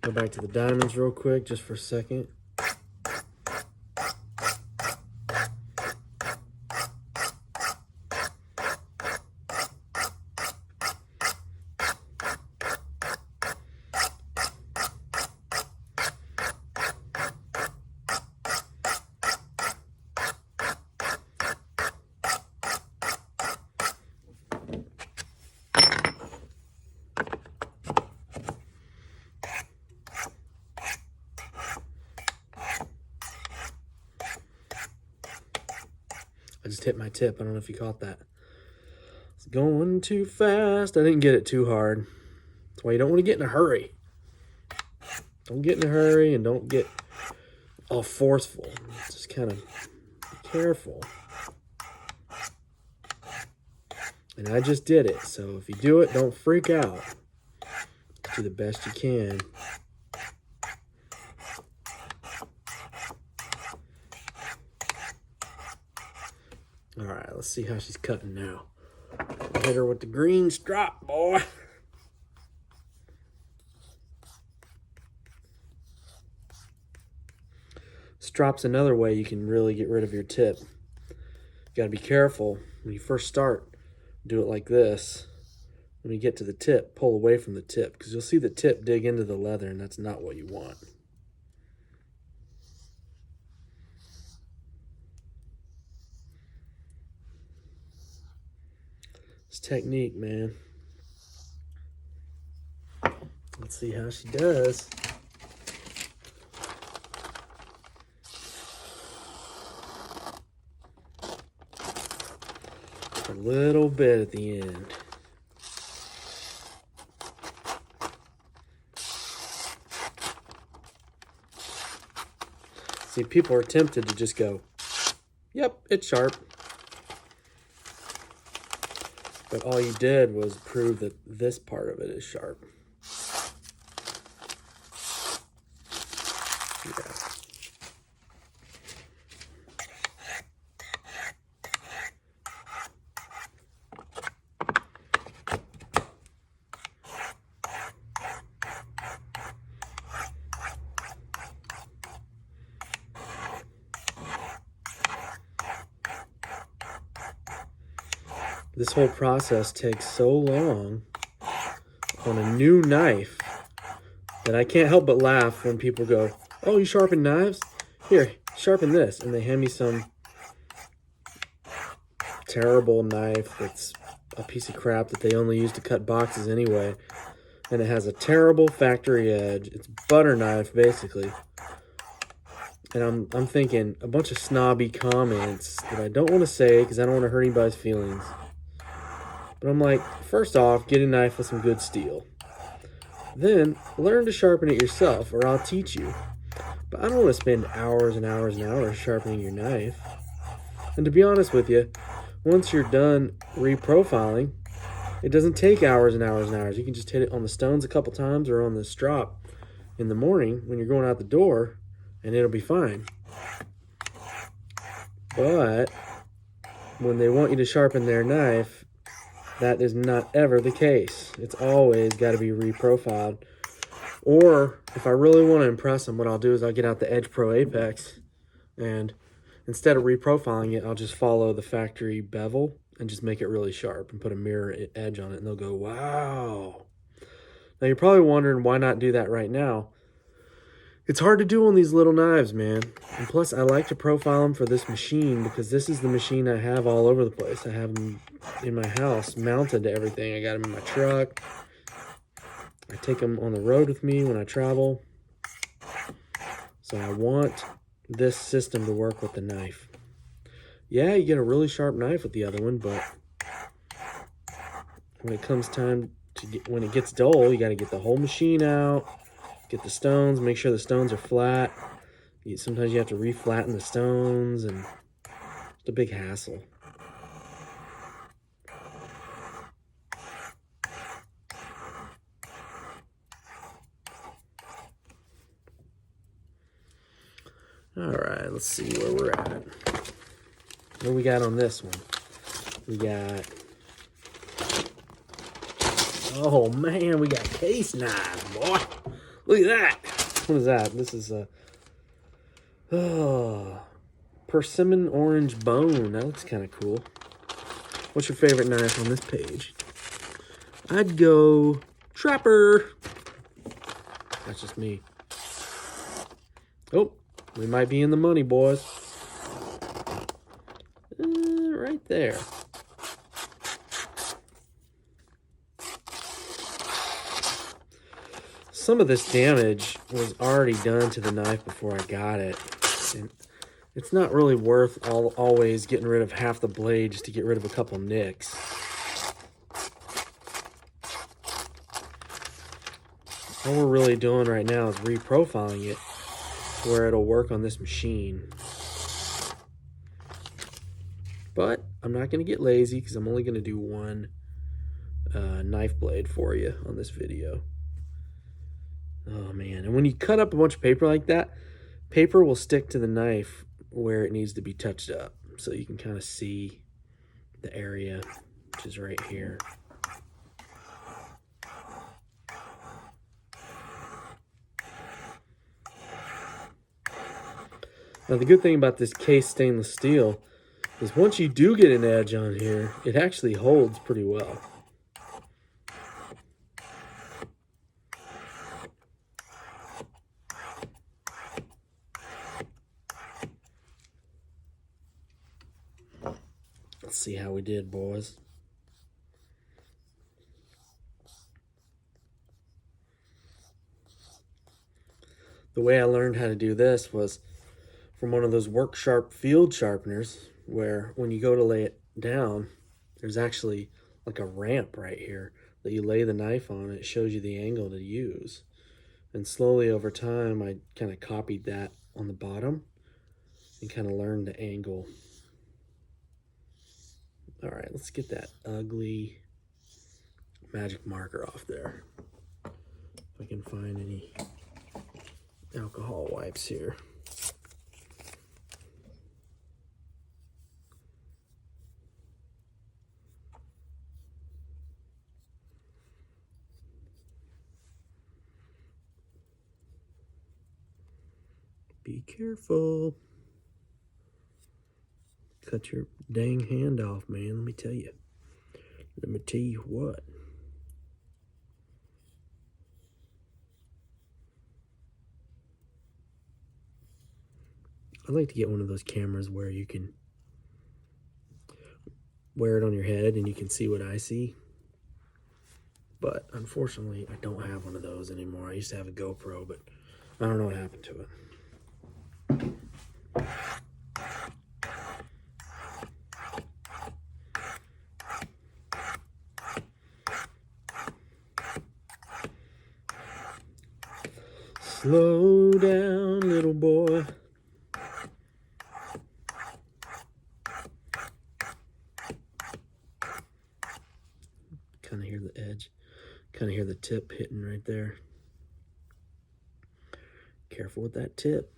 Go back to the diamonds real quick, just for a second. I just hit my tip. I don't know if you caught that. It's going too fast. I didn't get it too hard. That's why you don't want to get in a hurry. Don't get in a hurry and don't get all forceful. Just kind of be careful. And I just did it. So if you do it, don't freak out. Do the best you can. All right, let's see how she's cutting now. Hit her with the green strop, boy. Strop's another way you can really get rid of your tip. You got to be careful when you first start. Do it like this. When you get to the tip, pull away from the tip because you'll see the tip dig into the leather, and that's not what you want. It's technique, man. Let's see how she does. A little bit at the end. See, people are tempted to just go, yep, it's sharp. But all you did was prove that this part of it is sharp. Yeah. this whole process takes so long on a new knife that I can't help but laugh when people go, "Oh, you sharpen knives? Here, sharpen this." And they hand me some terrible knife that's a piece of crap that they only use to cut boxes anyway. And it has a terrible factory edge. It's butter knife, basically. And I'm thinking a bunch of snobby comments that I don't want to say because I don't want to hurt anybody's feelings. But I'm like, first off, get a knife with some good steel. Then learn to sharpen it yourself, or I'll teach you. But I don't want to spend hours and hours and hours sharpening your knife. And to be honest with you, once you're done reprofiling, it doesn't take hours and hours and hours. You can just hit it on the stones a couple times or on the strop in the morning when you're going out the door, and it'll be fine. But when they want you to sharpen their knife, that is not ever the case. It's always got to be reprofiled. Or if I really want to impress them, what I'll do is I'll get out the Edge Pro Apex, and instead of reprofiling it, I'll just follow the factory bevel and just make it really sharp and put a mirror edge on it, and they'll go, "Wow." Now you're probably wondering why not do that right now. It's hard to do on these little knives, man. And plus, I like to profile them for this machine because this is the machine I have all over the place. I have them in my house, mounted to everything. I got them in my truck. I take them on the road with me when I travel. So I want this system to work with the knife. Yeah, you get a really sharp knife with the other one, but when it comes time to when it gets dull, you got to get the whole machine out. Get the stones, make sure the stones are flat. Sometimes you have to reflatten the stones, and it's a big hassle. All right, let's see where we're at. What we got on this one? We got, oh man, we got case knives, boy. Look at that. What is that? This is a persimmon orange bone. That looks kind of cool. What's your favorite knife on this page? I'd go Trapper. That's just me. Oh, we might be in the money, boys. Right there. Some of this damage was already done to the knife before I got it. And it's not really worth always getting rid of half the blade just to get rid of a couple nicks. All we're really doing right now is reprofiling it where it'll work on this machine. But I'm not going to get lazy because I'm only going to do one knife blade for you on this video. Oh man, and when you cut up a bunch of paper like that, paper will stick to the knife where it needs to be touched up. So you can kind of see the area, which is right here. Now the good thing about this case stainless steel is once you do get an edge on here, it actually holds pretty well. Let's see how we did, boys. The way I learned how to do this was from one of those Work Sharp field sharpeners, where when you go to lay it down, there's actually like a ramp right here that you lay the knife on. It shows you the angle to use. And slowly over time, I kind of copied that on the bottom and kind of learned the angle. All right, let's get that ugly magic marker off there. If I can find any alcohol wipes here. Be careful. Cut your dang hand off, man, let me tell you. tell you what. I'd like to get one of those cameras where you can wear it on your head and you can see what I see. But unfortunately, I don't have one of those anymore. I used to have a GoPro, but I don't know what happened to it. Slow down, little boy. Kind of hear the edge. Kind of hear the tip hitting right there. Careful with that tip.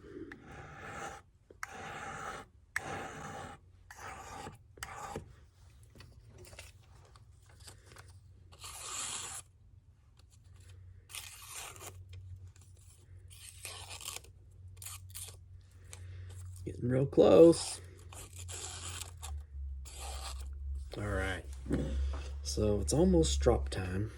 Getting real close. All right. So it's almost drop time.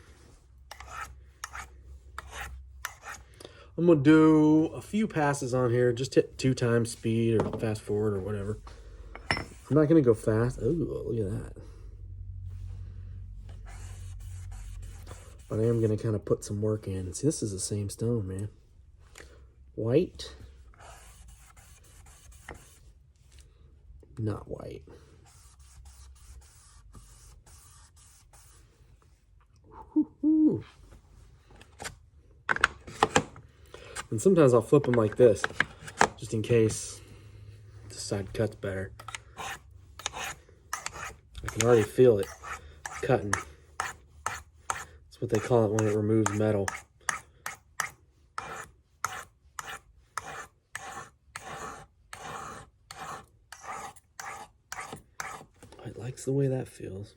I'm going to do a few passes on here. Just hit 2 times speed or fast forward or whatever. I'm not going to go fast. Oh, look at that. But I am going to kind of put some work in. See, this is the same stone, man. White. Not white. Woo-hoo. And sometimes I'll flip them like this, just in case the side cuts better. I can already feel it cutting. That's what they call it when it removes metal. It likes the way that feels.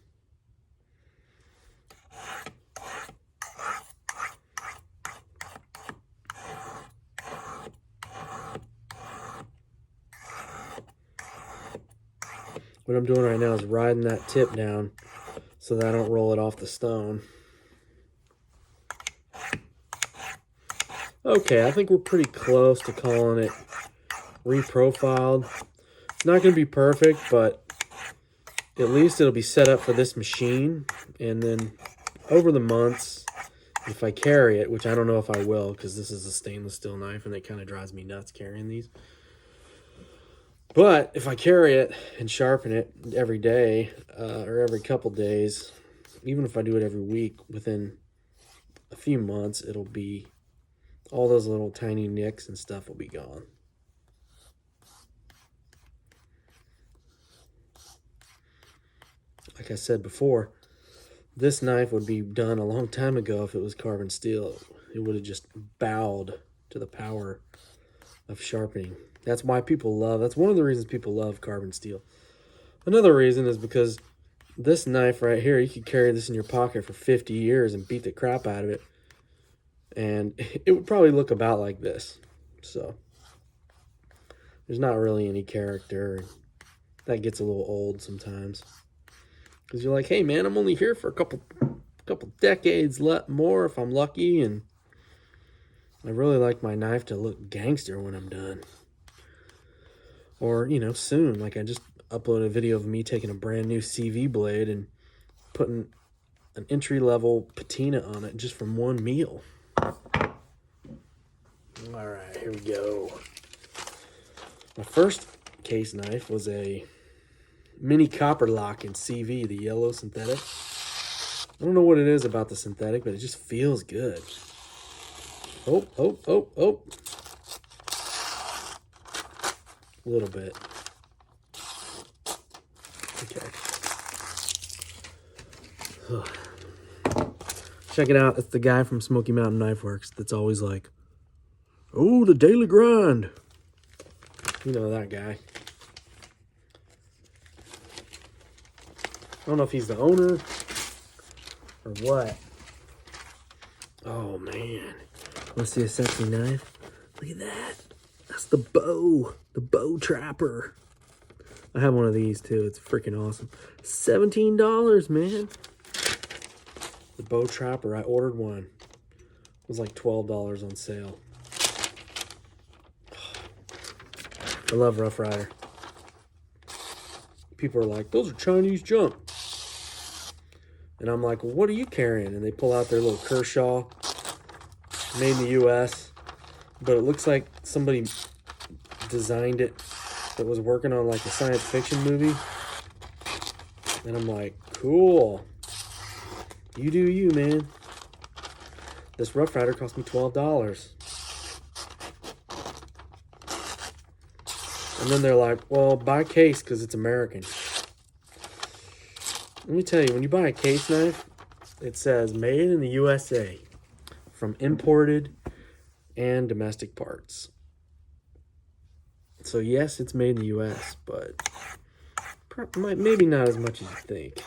What I'm doing right now is riding that tip down so that I don't roll it off the stone. Okay, I think we're pretty close to calling it reprofiled. It's not going to be perfect, but at least it'll be set up for this machine. And then over the months, if I carry it, which I don't know if I will because this is a stainless steel knife and it kind of drives me nuts carrying these. But if I carry it and sharpen it every day or every couple days, even if I do it every week, within a few months, it'll be, all those little tiny nicks and stuff will be gone. Like I said before, this knife would be done a long time ago if it was carbon steel. It would have just bowed to the power of sharpening. That's why people love, that's one of the reasons people love carbon steel. Another reason is because this knife right here, you could carry this in your pocket for 50 years and beat the crap out of it. And it would probably look about like this. So there's not really any character. That gets a little old sometimes. Because you're like, hey man, I'm only here for a couple decades more if I'm lucky. And I really like my knife to look gangster when I'm done. Or, you know, soon. Like I just uploaded a video of me taking a brand new CV blade and putting an entry-level patina on it just from one meal. All right, here we go. My first case knife was a mini copper lock in CV, the yellow synthetic. I don't know what it is about the synthetic, but it just feels good. Oh, oh, oh, oh. A little bit. Okay. Check it out. It's the guy from Smoky Mountain Knife Works that's always like, oh, the daily grind. You know that guy. I don't know if he's the owner or what. Oh, man. Want to see a sexy knife? Look at that. That's the bow trapper. I have one of these too. It's freaking awesome. $17, man. The Bow Trapper, I ordered one. It was like $12 on sale. I love Rough Rider. People are like, those are Chinese junk. And I'm like, well, what are you carrying? And they pull out their little Kershaw, made in the U.S. But it looks like somebody designed it that was working on like a science fiction movie. And I'm like, cool. You do you, man. This Rough Rider cost me $12. And then they're like, well, buy a case because it's American. Let me tell you, when you buy a case knife, it says made in the USA from imported and domestic parts. So yes, it's made in the US, but maybe not as much as you think.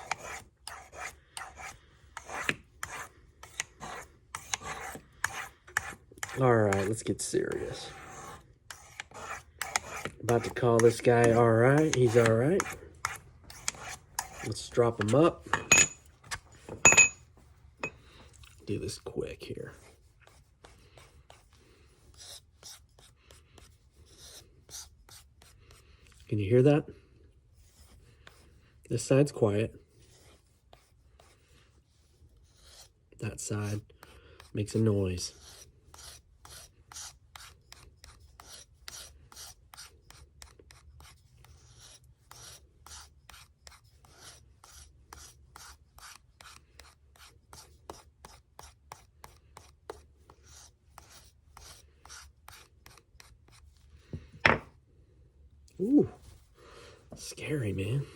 All right, let's get serious. About to call this guy all right. He's all right. Let's drop him up. Do this quick here. Can you hear that? This side's quiet. That side makes a noise. Ooh, scary, man.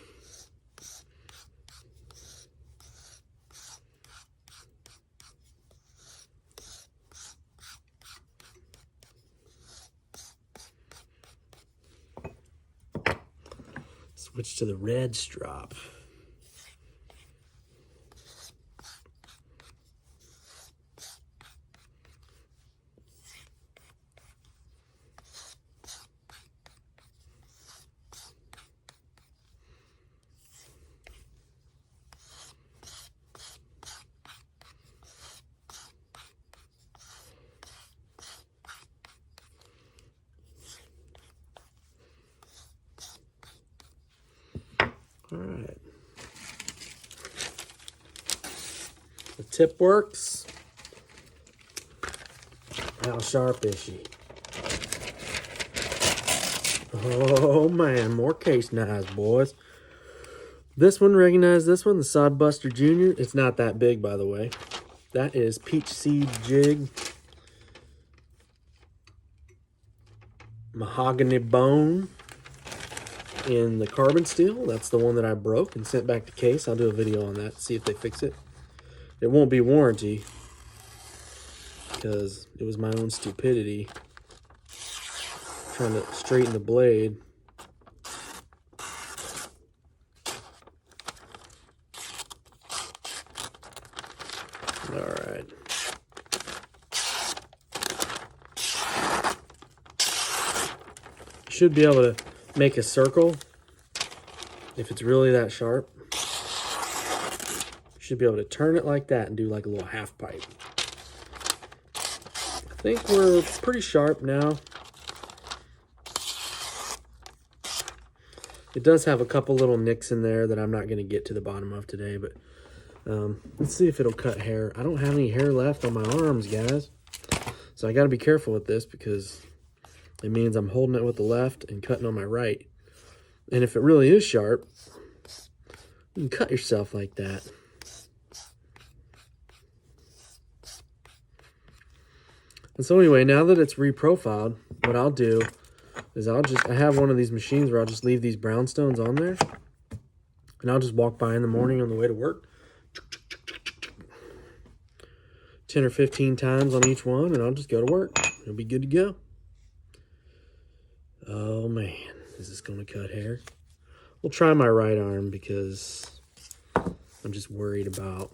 Switch to the red strop. All right. The tip works. How sharp is she? Oh man, more case knives, boys. This one, recognize this one, the Sodbuster Jr. It's not that big, by the way. That is Peach Seed Jig. Mahogany bone in the carbon steel. That's the one that I broke and sent back to case. I'll do a video on that, see if they fix it. It won't be warranty because it was my own stupidity trying to straighten the blade. All right. Should be able to make a circle if it's really that sharp. Should be able to turn it like that and do like a little half pipe. I think we're pretty sharp now. It does have a couple little nicks in there that I'm not going to get to the bottom of today, but let's see if it'll cut hair. I don't have any hair left on my arms, guys. So I got to be careful with this because it means I'm holding it with the left and cutting on my right. And if it really is sharp, you can cut yourself like that. And so anyway, now that it's reprofiled, what I'll do is I have one of these machines where I'll just leave these brownstones on there. And I'll just walk by in the morning on the way to work. 10 or 15 times on each one, and I'll just go to work. It'll be good to go. Oh man, is this going to cut hair? We'll try my right arm because I'm just worried about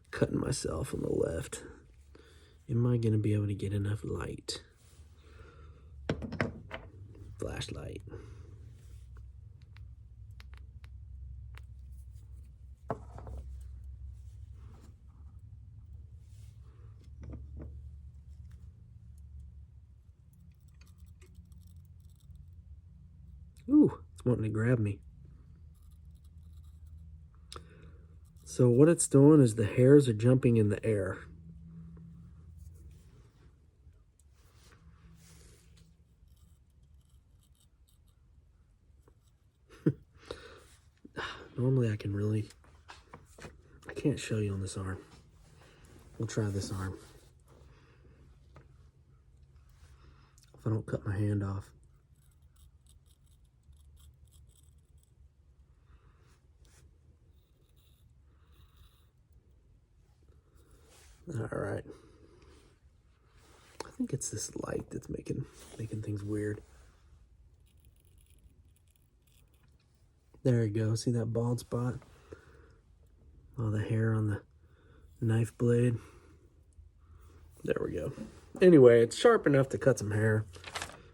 cutting myself on the left. Am I going to be able to get enough light? Flashlight. Ooh, it's wanting to grab me. So what it's doing is the hairs are jumping in the air. Normally I can't show you on this arm. We'll try this arm. If I don't cut my hand off. All right. I think it's this light that's making things weird. There you go. See that bald spot? All the hair on the knife blade. There we go. Anyway, it's sharp enough to cut some hair.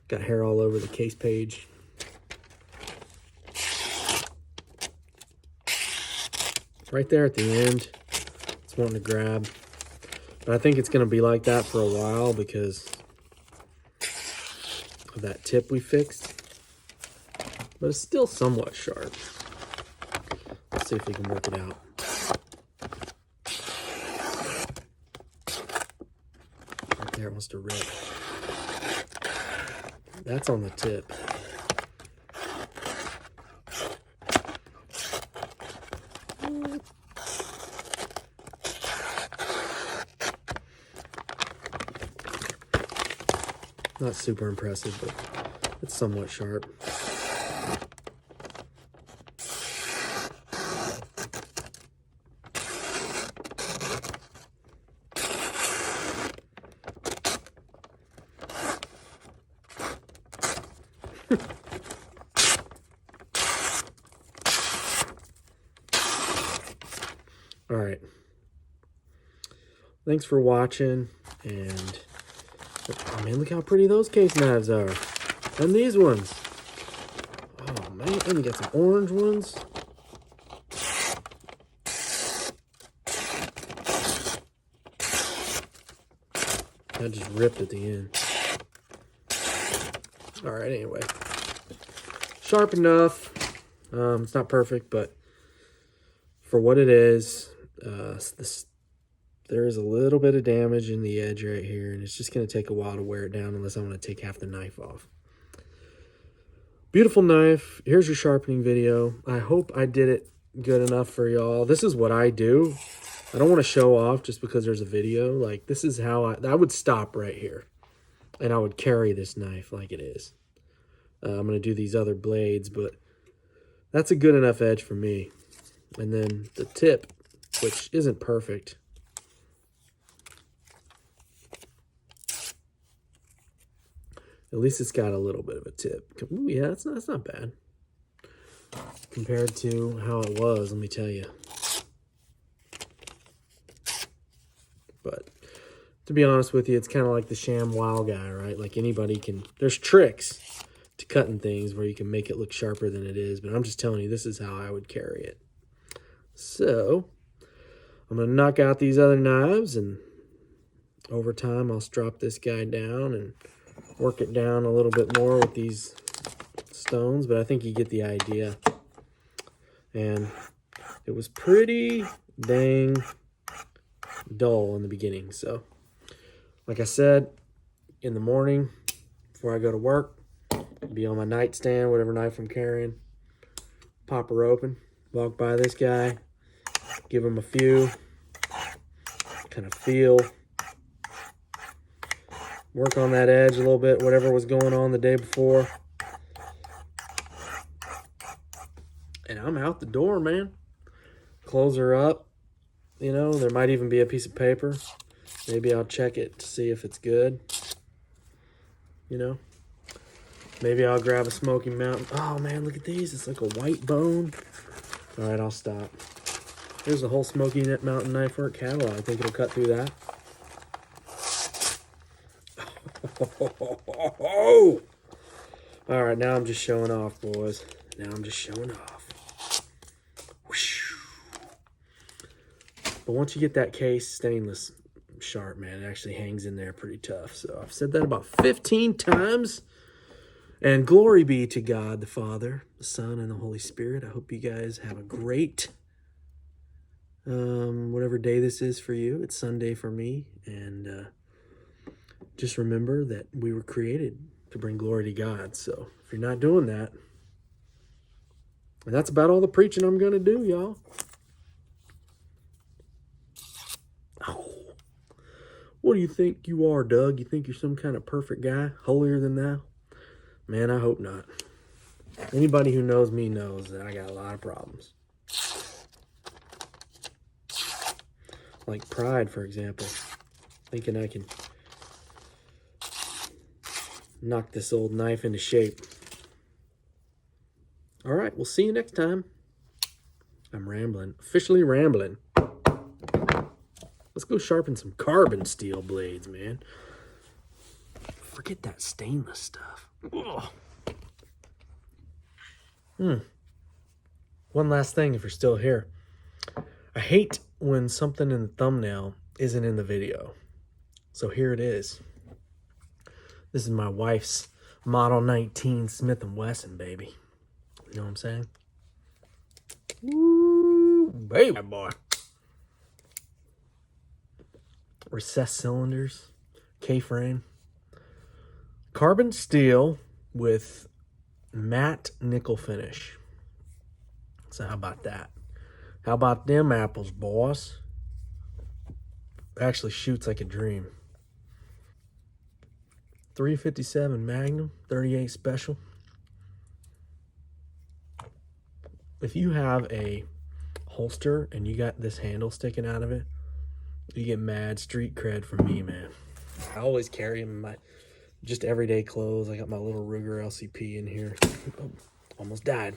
Got hair all over the case page. Right there at the end, it's wanting to grab. But I think it's going to be like that for a while because of that tip we fixed. But it's still somewhat sharp. Let's see if we can work it out. Right there, it wants to rip. That's on the tip. Not super impressive, but it's somewhat sharp. All right. Thanks for watching, and oh man, look how pretty those case knives are. And these ones. Oh man, and you got some orange ones. That just ripped at the end. All right, anyway. Sharp enough. It's not perfect, but for what it is, there is a little bit of damage in the edge right here, and it's just going to take a while to wear it down unless I want to take half the knife off. Beautiful knife. Here's your sharpening video. I hope I did it good enough for y'all. This is what I do. I don't want to show off just because there's a video. Like, this is how I would stop right here, and I would carry this knife like it is. I'm going to do these other blades, but that's a good enough edge for me. And then the tip, which isn't perfect. At least it's got a little bit of a tip. Ooh, yeah, that's not bad. Compared to how it was, let me tell you. But to be honest with you, it's kind of like the sham wow guy, right? Like anybody can, there's tricks to cutting things where you can make it look sharper than it is. But I'm just telling you, this is how I would carry it. So I'm going to knock out these other knives, and over time I'll strop this guy down and work it down a little bit more with these stones, but I think you get the idea. And it was pretty dang dull in the beginning. So like I said, in the morning before I go to work, be on my nightstand, whatever knife I'm carrying, pop her open, walk by this guy, give him a few, kind of feel, work on that edge a little bit, whatever was going on the day before. And I'm out the door, man. Close her up. You know, there might even be a piece of paper. Maybe I'll check it to see if it's good. You know, maybe I'll grab a Smoky Mountain. Oh man, look at these. It's like a white bone. All right, I'll stop. Here's the whole Smoky Mountain knife work catalog. I think it'll cut through that. All right, now I'm just showing off, boys. Now I'm just showing off. Whoosh. But once you get that case stainless sharp, man, it actually hangs in there pretty tough. So I've said that about 15 times, And glory be to God, the Father, the Son, and the Holy Spirit. I hope you guys have a great, whatever day this is for you. It's Sunday for me. And just remember that we were created to bring glory to God. So if you're not doing that, and that's about all the preaching I'm going to do, y'all. Oh. What do you think you are, Doug? You think you're some kind of perfect guy, holier than thou? Man, I hope not. Anybody who knows me knows that I got a lot of problems. Like pride, for example. Thinking I can knock this old knife into shape. All right, we'll see you next time. I'm rambling. Officially rambling. Let's go sharpen some carbon steel blades, man. Forget that stainless stuff. Ugh. One last thing, if you're still here. I hate when something in the thumbnail isn't in the video. So here it is. This is my wife's Model 19 Smith & Wesson, baby. You know what I'm saying? Woo, baby boy. Recessed cylinders, K-frame. Carbon steel with matte nickel finish. So how about that? How about them apples, boss? Actually shoots like a dream. 357 Magnum, 38 Special. If you have a holster and you got this handle sticking out of it, you get mad street cred from me, man. I always carry them in my just everyday clothes. I got my little Ruger LCP in here. Oh, almost died.